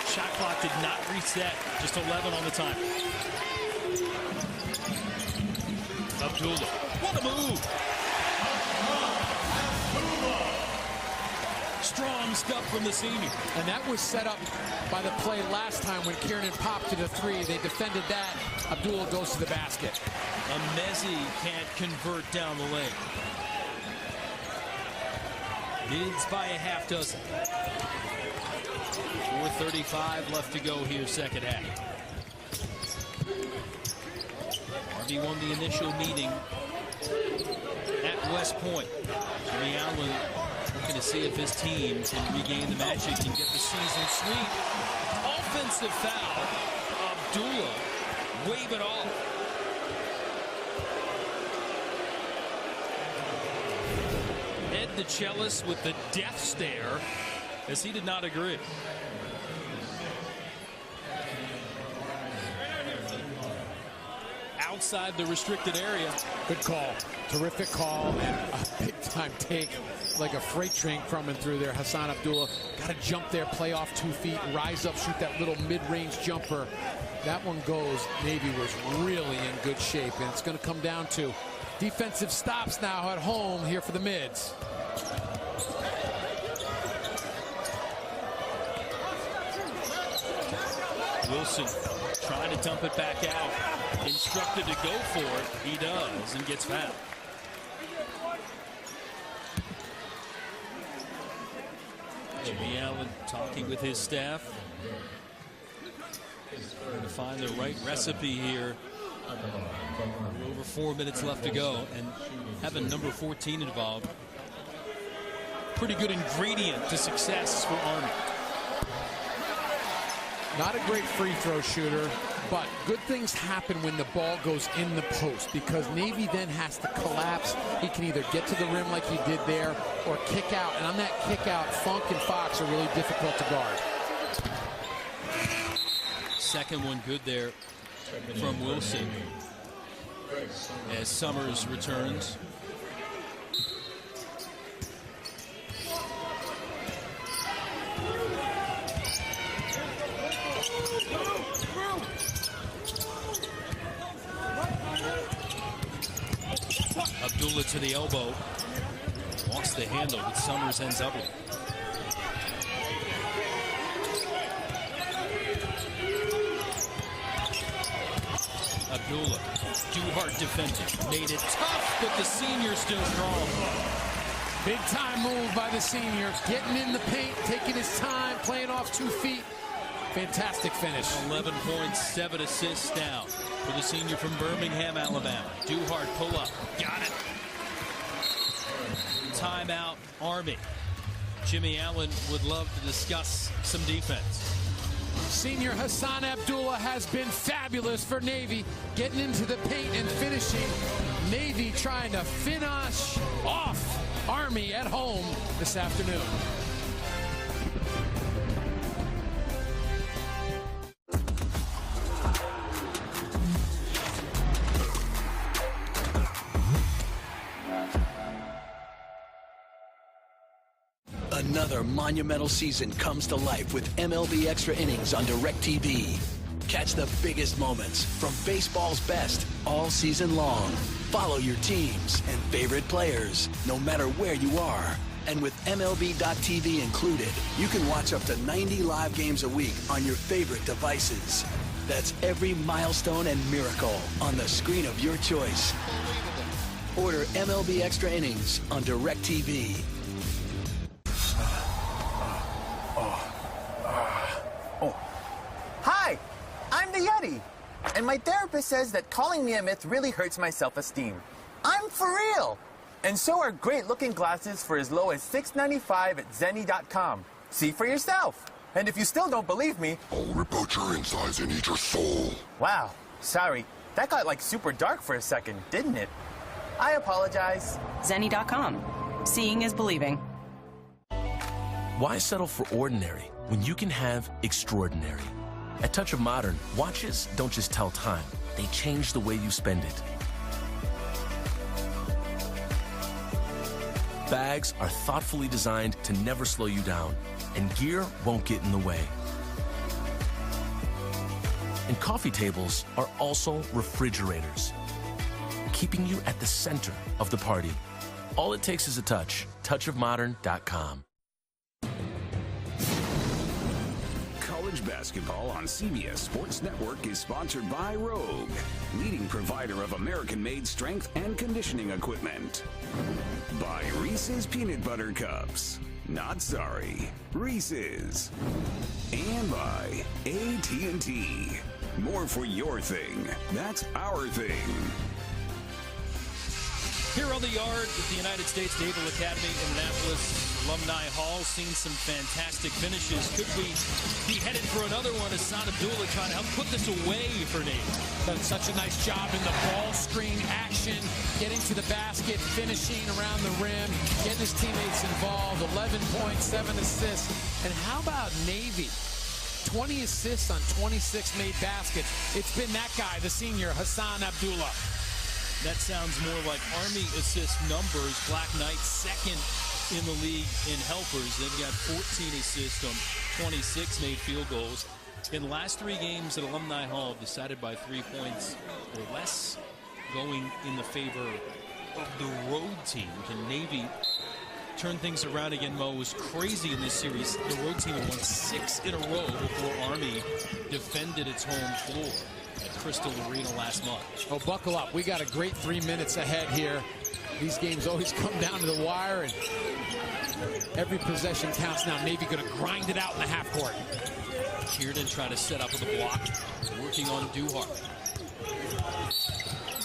Shot clock did not reset. Just 11 on the time. Abdullah. What a move. Strong stuff from the senior. And that was set up by the play last time when Kiernan popped to the three. They defended that. Abdullah goes to the basket. And Mezzi can't convert down the lane. Mids by a half dozen. 4:35 left to go here, second half. Army won the initial meeting at West Point. Jimmy Allen looking to see if his team can regain the magic and get the season sweep. Offensive foul. Abdullah wave it off. Ed DeChellis with the death stare as he did not agree. Outside the restricted area. Good call. Terrific call and a big time take like a freight train coming through there. Hassan Abdullah got to jump there, play off 2 feet, rise up, shoot that little mid-range jumper. That one goes. Navy was really in good shape, and it's going to come down to defensive stops now at home here for the mids. Wilson trying to dump it back out. Instructed to go for it. He does and gets fouled. Jimmy Allen talking with his staff. Trying to find the right recipe here. Over 4 minutes left to go, and having number 14 involved. Pretty good ingredient to success for Army. Not a great free throw shooter. But good things happen when the ball goes in the post because Navy then has to collapse. He can either get to the rim like he did there or kick out. And on that kick out, Funk and Fox are really difficult to guard. Second one good there from Wilson as Summers returns. Abdullah to the elbow. Lost the handle, but Summers ends up with it. Abdullah, Duhart defending. Made it tough, but the senior still strong. Big time move by the senior. Getting in the paint, taking his time, playing off 2 feet. Fantastic finish. 11 points, 7 assists now for the senior from Birmingham, Alabama. Duhart pull up. Got it. Timeout, Army. Jimmy Allen would love to discuss some defense. Senior Hassan Abdullah has been fabulous for Navy, getting into the paint and finishing. Navy trying to finish off Army at home this afternoon. Another monumental season comes to life with MLB Extra Innings on DirecTV. Catch the biggest moments from baseball's best all season long. Follow your teams and favorite players, no matter where you are. And with MLB.tv included, you can watch up to 90 live games a week on your favorite devices. That's every milestone and miracle on the screen of your choice. Order MLB Extra Innings on DirecTV. Hi, I'm the Yeti, and my therapist says that calling me a myth really hurts my self-esteem. I'm for real! And so are great-looking glasses for as low as $6.95 at Zenni.com. See for yourself. And if you still don't believe me, I'll rip out your insides and eat your soul. Wow, sorry. That got like super dark for a second, didn't it? I apologize. Zenni.com. Seeing is believing. Why settle for ordinary when you can have extraordinary? At Touch of Modern, watches don't just tell time, they change the way you spend it. Bags are thoughtfully designed to never slow you down, and gear won't get in the way. And coffee tables are also refrigerators, keeping you at the center of the party. All it takes is a touch. touchofmodern.com. College basketball on CBS Sports Network is sponsored by Rogue, leading provider of American-made strength and conditioning equipment. By Reese's Peanut Butter Cups. Not sorry, Reese's. And by AT&T. More for your thing. That's our thing. Here on the yard at the United States Naval Academy in Annapolis Alumni Hall, seen some fantastic finishes. Could we be headed for another one? Hassan Abdullah trying to help put this away for Navy. Done such a nice job in the ball screen action, getting to the basket, finishing around the rim, getting his teammates involved. 11 points, 7 assists. And how about Navy? 20 assists on 26 made baskets. It's been that guy, the senior, Hassan Abdullah. That sounds more like Army assist numbers. Black Knights second in the league in helpers. They've got 14 assists on 26 made field goals. In the last 3 games at Alumni Hall, decided by 3 points or less, going in the favor of the road team. Can Navy turn things around again? Mo was crazy in this series. The road team had won 6 in a row before Army defended its home floor at Crystal Arena last month. Oh, buckle up. We got a great 3 minutes ahead here. These games always come down to the wire, and every possession counts now. Navy going to grind it out in the half court. Kiernan trying to set up with a block, working on Duhart.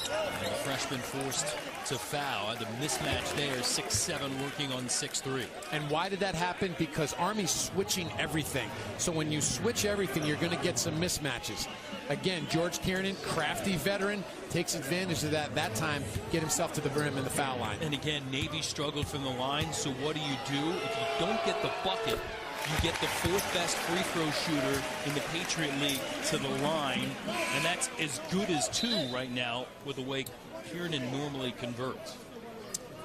And the freshman forced to foul. The mismatch there, 6'7", working on 6'3". And why did that happen? Because Army's switching everything. So when you switch everything, you're going to get some mismatches. Again, George Kiernan, crafty veteran, takes advantage of that time, get himself to the rim in the foul line. And again, Navy struggled from the line, so what do? If you don't get the bucket, you get the fourth best free throw shooter in the Patriot League to the line, and that's as good as 2 right now with the way Kiernan normally converts.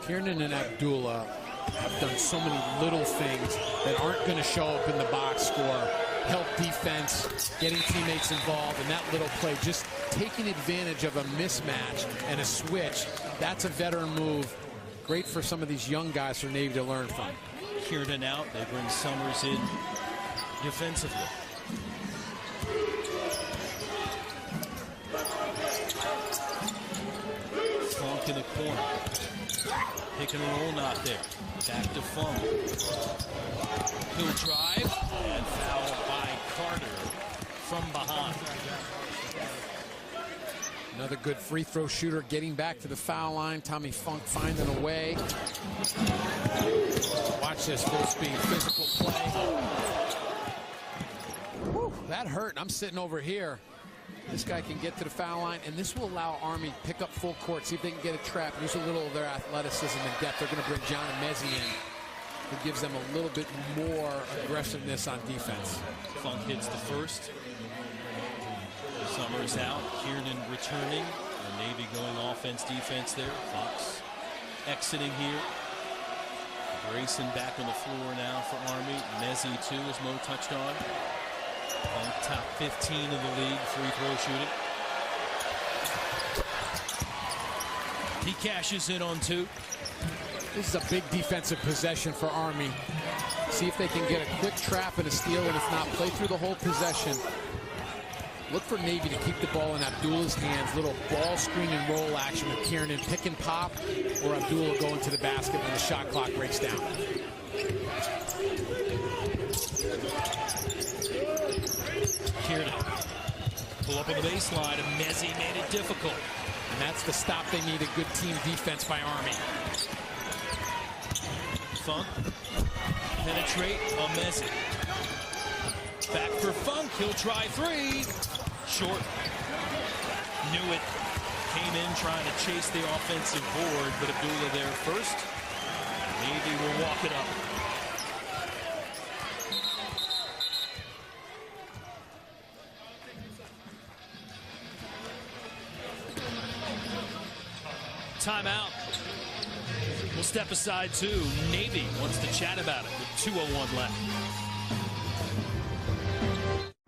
Kiernan and Abdullah have done so many little things that aren't going to show up in the box score. Help defense, getting teammates involved, and that little play, just taking advantage of a mismatch and a switch. That's a veteran move. Great for some of these young guys for Navy to learn from. Kiernan out, they bring Summers in defensively. Funk in the corner. Pick and roll not there. Back to Funk. He'll drive and foul by Carter from behind. Another good free throw shooter getting back to the foul line. Tommy Funk finding a way. Watch this full speed physical play. Whew, that hurt. I'm sitting over here. This guy can get to the foul line, and this will allow Army to pick up full court, see if they can get a trap, use a little of their athleticism and depth. They're going to bring John Emezi in. It gives them a little bit more aggressiveness on defense. Funk hits the first. Summers out. Kiernan returning. And Navy going offense-defense there. Fox exiting here. Grayson back on the floor now for Army. Mezzi, too, as Mo touched on. Funk top 15 of the league free throw shooting. He cashes in on 2. This is a big defensive possession for Army. See if they can get a quick trap and a steal, and if not, play through the whole possession. Look for Navy to keep the ball in Abdullah's hands. Little ball screen and roll action with Kiernan pick and pop, or Abdullah going to the basket when the shot clock breaks down. Kiernan pull up on the baseline, and Mezzi made it difficult. And that's the stop they need. A good team defense by Army. Funk penetrate on Mezzi. Back for Funk. He'll try 3. Short. Knew it. Came in trying to chase the offensive board, but Abdullah there first. Navy will walk it up. Timeout. We'll step aside too. Navy wants to chat about it with 2:01 left.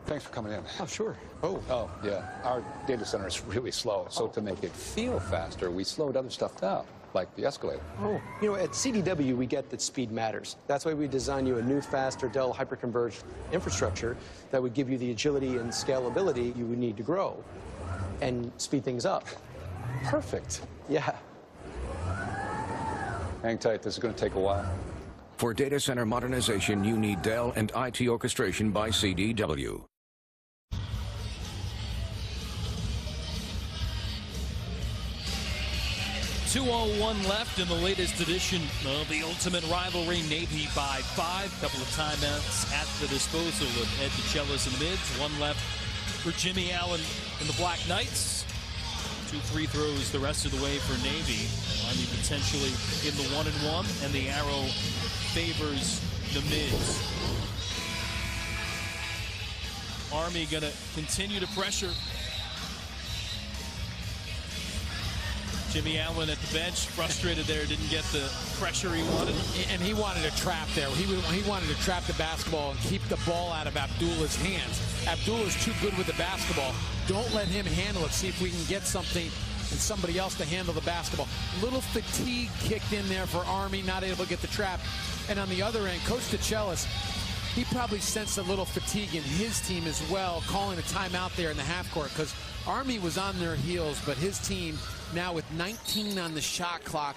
Thanks for coming in. Oh, sure. Oh, yeah. Our data center is really slow, so to make it feel faster, we slowed other stuff down, like the escalator. Oh, you know, at CDW, we get that speed matters. That's why we designed you a new, faster Dell hyperconverged infrastructure that would give you the agility and scalability you would need to grow and speed things up. Perfect. Yeah. Hang tight. This is going to take a while. For data center modernization, you need Dell and IT orchestration by CDW. 2:01 left in the latest edition of the Ultimate Rivalry. Navy by 5. Couple of timeouts at the disposal of Ed DeChellis and the Mids. 1 left for Jimmy Allen and the Black Knights. 2 free throws the rest of the way for Navy. Army potentially in the 1-and-1, and the arrow favors the Mids. Army gonna continue to pressure. Jimmy Allen at the bench, frustrated there, didn't get the pressure he wanted. And he wanted a trap there. He wanted to trap the basketball and keep the ball out of Abdullah's hands. Abdullah's too good with the basketball. Don't let him handle it. See if we can get something and somebody else to handle the basketball. Little fatigue kicked in there for Army, not able to get the trap. And on the other end, Coach DeChellis, he probably sensed a little fatigue in his team as well, calling a timeout there in the half court, because Army was on their heels, but his team now with 19 on the shot clock,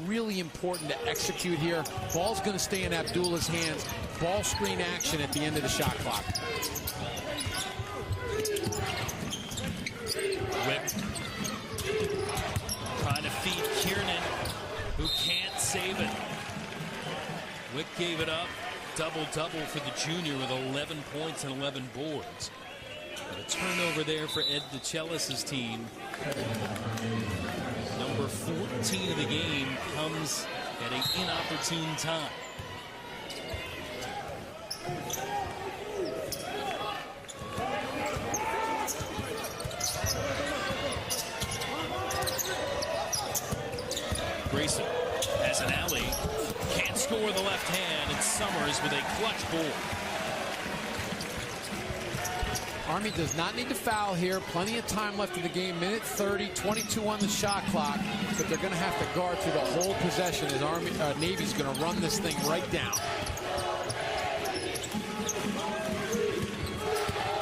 really important to execute here. Ball's going to stay in Abdullah's hands. Ball screen action at the end of the shot clock. Whip. Wick gave it up. Double-double for the junior with 11 points and 11 boards. But a turnover there for Ed DeChellis' team. Number 14 of the game comes at an inopportune time. Grayson has an alley. Can't score the left hand. It's Summers with a clutch board. Army does not need to foul here. Plenty of time left in the game. Minute 30, 22 on the shot clock. But they're going to have to guard through the whole possession as Navy's going to run this thing right down.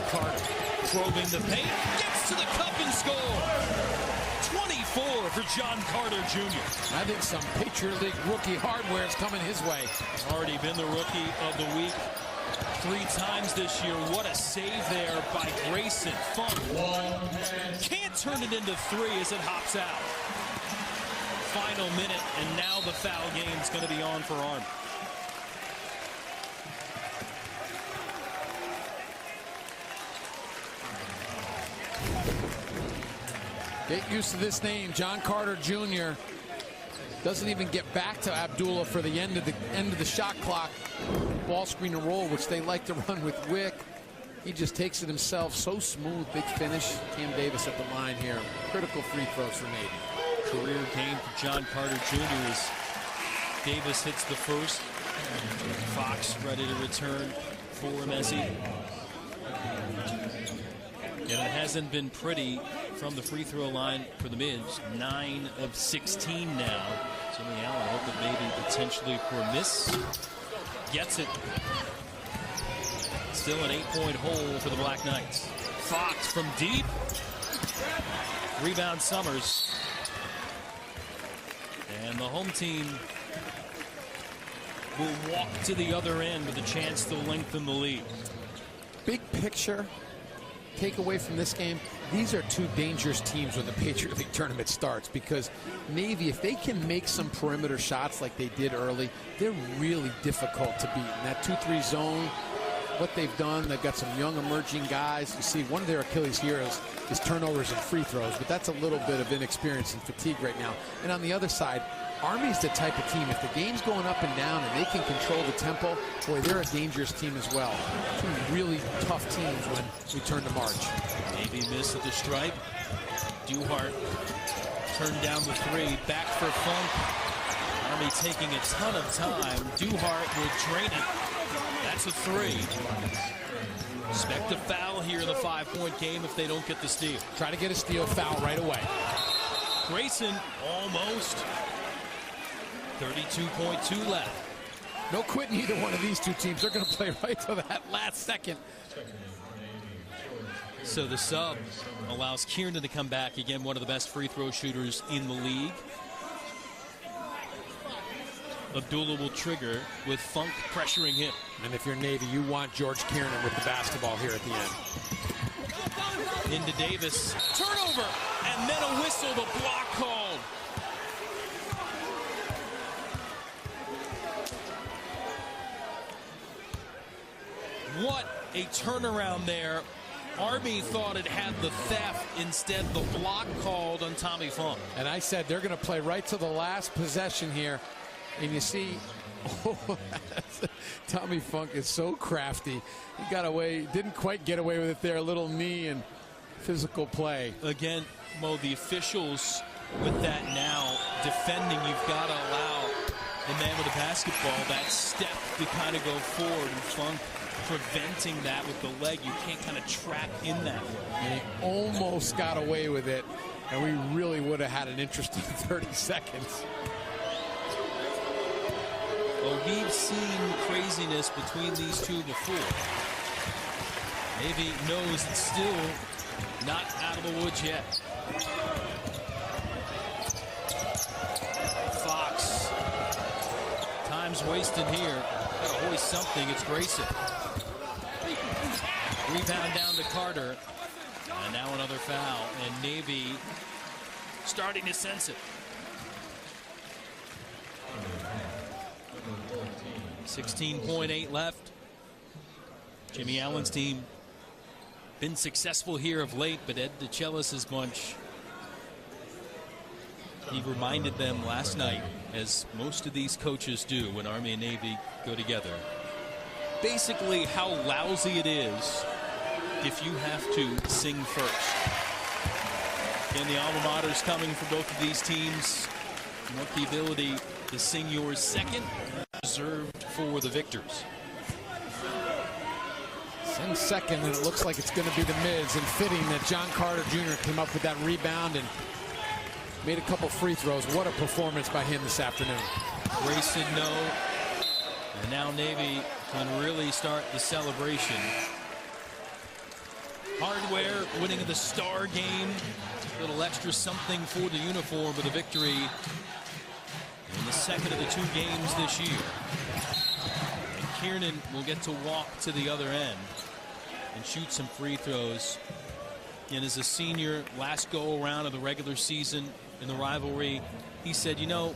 Carter probing the paint. Gets to the cup and score. 24 for John Carter Jr. I think some Patriot League rookie hardware is coming his way. Already been the rookie of the week 3 times this year. What a save there by Grayson. Funk can't turn it into 3 as it hops out. Final minute, and now the foul game's going to be on for Army. Get used to this name, John Carter Jr. Doesn't even get back to Abdullah for the end of the shot clock. Ball screen and roll, which they like to run with Wick. He just takes it himself. So smooth, big finish. Cam Davis at the line here. Critical free throws for Navy. Career game for John Carter Jr. as Davis hits the first. Fox ready to return for Messi. And it hasn't been pretty from the free throw line for the Mids. 9 of 16 now. Jimmy Allen hoping maybe potentially for a miss. Gets it. Still an 8-point hole for the Black Knights. Fox from deep. Rebound Summers. And the home team will walk to the other end with a chance to lengthen the lead. Big picture takeaway from this game, these are 2 dangerous teams when the Patriot League tournament starts, because Navy, if they can make some perimeter shots like they did early, they're really difficult to beat. In that 2-3 zone, what they've done, they've got some young emerging guys. You see, one of their Achilles heroes is turnovers and free throws, but that's a little bit of inexperience and fatigue right now. And on the other side, Army's the type of team, if the game's going up and down and they can control the tempo, boy, they're a dangerous team as well. 2 really tough teams when we turn to March. Navy miss at the stripe. Duhart turned down the 3. Back for Funk. Army taking a ton of time. Duhart will drain it. That's a 3. Expect a foul here in the 5-point game if they don't get the steal. Try to get a steal, foul right away. Grayson almost. 32.2 left. No quitting either one of these 2 teams. They're going to play right to that last second. So the sub allows Kiernan to come back. Again, one of the best free throw shooters in the league. Abdullah will trigger with Funk pressuring him. And if you're Navy, you want George Kiernan with the basketball here at the end. Into Davis. Turnover! And then a whistle, the block called. What a turnaround there. Army thought it had the theft. Instead, the block called on Tommy Funk. And I said they're going to play right to the last possession here. And you see, Tommy Funk is so crafty. He got away, didn't quite get away with it there. A little knee and physical play. Again, Mo, the officials with that now defending, you've got to allow the man with the basketball that step to kind of go forward, and Funk preventing that with the leg. You can't kind of trap in that. And he almost got away with it, and we really would have had an interesting 30 seconds. Well, we've seen craziness between these 2 before. Navy knows it's still not out of the woods yet. Fox. Time's wasted here. Gotta hoist something. It's Grayson. Rebound down to Carter. And now another foul. And Navy starting to sense it. 16.8 left. Jimmy Allen's team been successful here of late, but Ed DeChellis' bunch, he reminded them last night, as most of these coaches do when Army and Navy go together, basically how lousy it is if you have to sing first. And the alma maters coming for both of these teams want the ability to sing yours second, reserved for the victors. Sing second, and it looks like it's going to be the mids, and fitting that John Carter Jr. came up with that rebound and made a couple free throws. What a performance by him this afternoon. Grayson, no. And now Navy can really start the celebration. Hardware winning the star game. A little extra something for the uniform with a victory in the second of the 2 games this year. And Kiernan will get to walk to the other end and shoot some free throws. And as a senior, last go around of the regular season in the rivalry, he said, you know,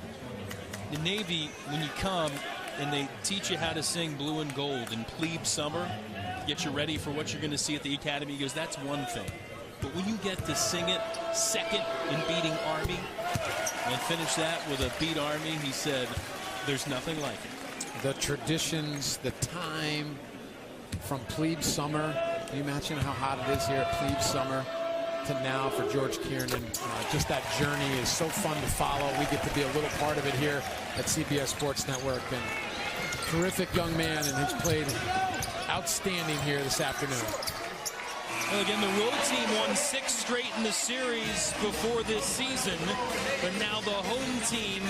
the Navy, when you come and they teach you how to sing Blue and Gold in plebe summer, get you ready for what you're going to see at the academy, he goes, that's one thing. But when you get to sing it second in beating Army and finish that with a beat Army, he said, there's nothing like it. The traditions, the time from plebe summer. Can you imagine how hot it is here at plebe summer to now for George Kiernan? Just that journey is so fun to follow. We get to be a little part of it here at CBS Sports Network. And terrific young man, and he's played outstanding here this afternoon. Well, again, the road team won 6 straight in the series before this season, but now the home team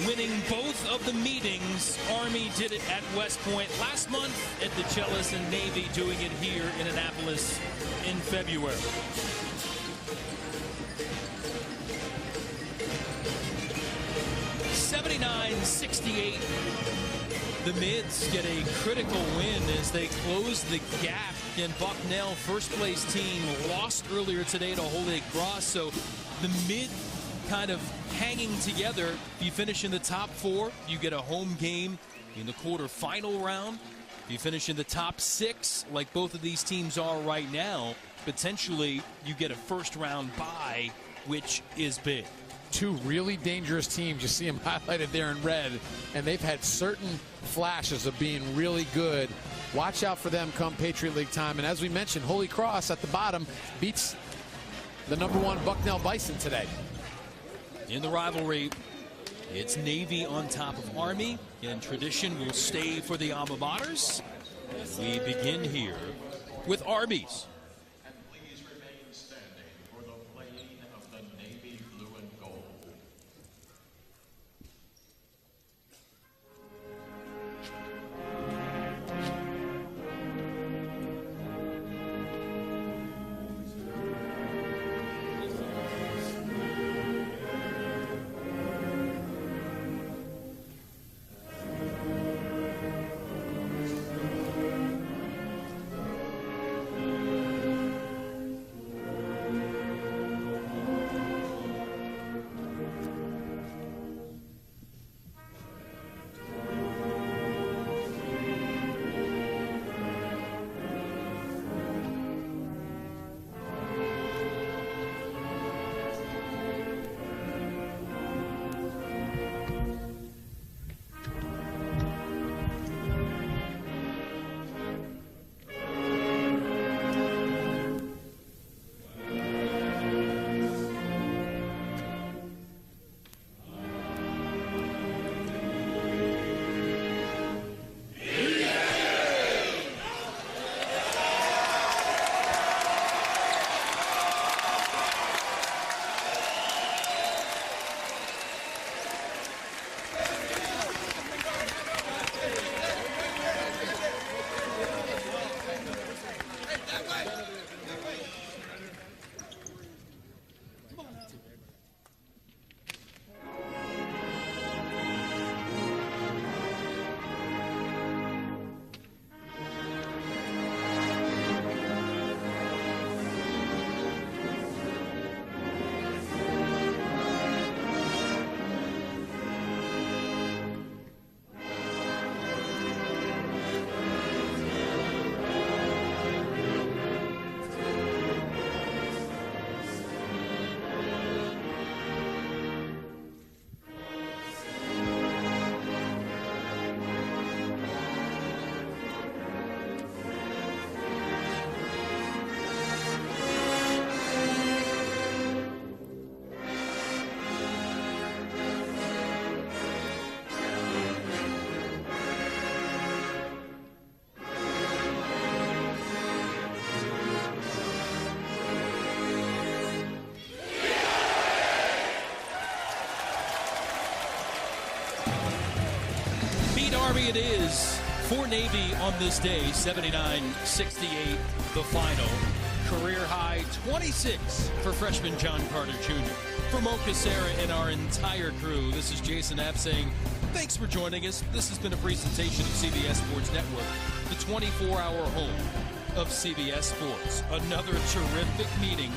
winning both of the meetings. Army did it at West Point last month, at DeChellis, and Navy doing it here in Annapolis in February. (79-68). The Mids get a critical win as they close the gap. And Bucknell, first place team, lost earlier today to Holy Cross. So the Mid kind of hanging together. If you finish in the top 4, you get a home game in the quarterfinal round. If you finish in the top 6, like both of these teams are right now, potentially you get a first round bye, which is big. 2 really dangerous teams. You see them highlighted there in red, and they've had certain flashes of being really good. Watch out for them come Patriot League time. And as we mentioned, Holy Cross at the bottom beats the #1 Bucknell Bison today. In the rivalry, it's Navy on top of Army, and tradition will stay for the alma maters. We begin here with Armies. Army it is for Navy on this day, 79-68 the final. Career high 26 for freshman John Carter Jr. For Mo Cassera and our entire crew, this is Jason App saying thanks for joining us. This has been a presentation of CBS Sports Network, the 24-hour home of CBS Sports. Another terrific meeting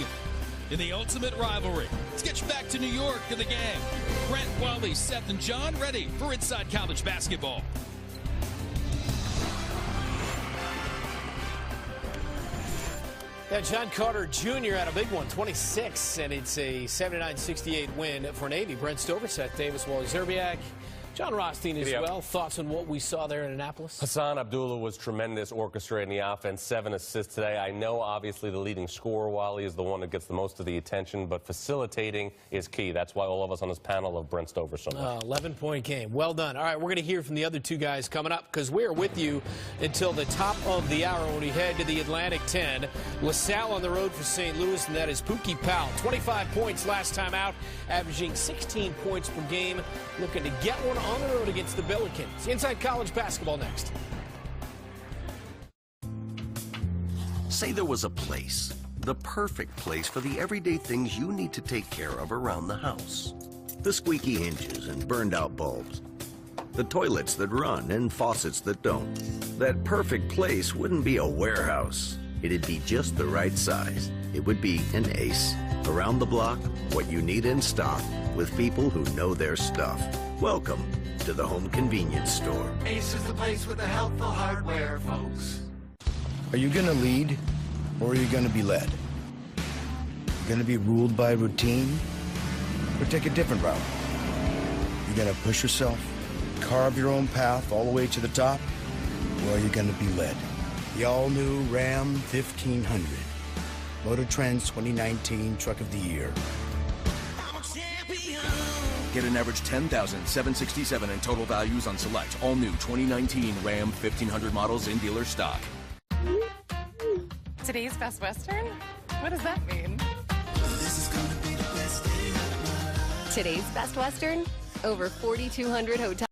in the ultimate rivalry. Let's get you back to New York and the gang. Brent, Wally, Seth, and John ready for Inside College Basketball. Yeah, John Carter Jr. had a big one, 26, and it's a 79-68 win for Navy. Brent Stover, Seth Davis, Wally Zerbiak, John Rothstein as well. Thoughts on what we saw there in Annapolis? Hassan Abdullah was tremendous orchestrating the offense, 7 assists today. I know, obviously, the leading scorer, Wally, is the one that gets the most of the attention, but facilitating is key. That's why all of us on this panel love Brent Stover so much. 11-point game. Well done. All right, we're going to hear from the other two guys coming up because we're with you until the top of the hour when we head to the Atlantic 10. LaSalle on the road for St. Louis, and that is Pookie Powell. 25 points last time out, averaging 16 points per game. Looking to get one on the road against the Billikens. Inside College Basketball next. Say there was a place, the perfect place for the everyday things you need to take care of around the house. The squeaky hinges and burned out bulbs. The toilets that run and faucets that don't. That perfect place wouldn't be a warehouse. It'd be just the right size. It would be an Ace. Around the block, what you need in stock, with people who know their stuff. Welcome to the home convenience store. Ace is the place with the helpful hardware, folks. Are you gonna lead, or are you gonna be led? You gonna be ruled by routine, or take a different route? You gonna push yourself, carve your own path all the way to the top, or are you gonna be led? The all-new Ram 1500, Motor Trend's 2019 Truck of the Year. Get an average $10,767 in total values on select all-new 2019 Ram 1500 models in dealer stock. Today's Best Western? What does that mean? Today's Best Western? Over 4,200 hotels.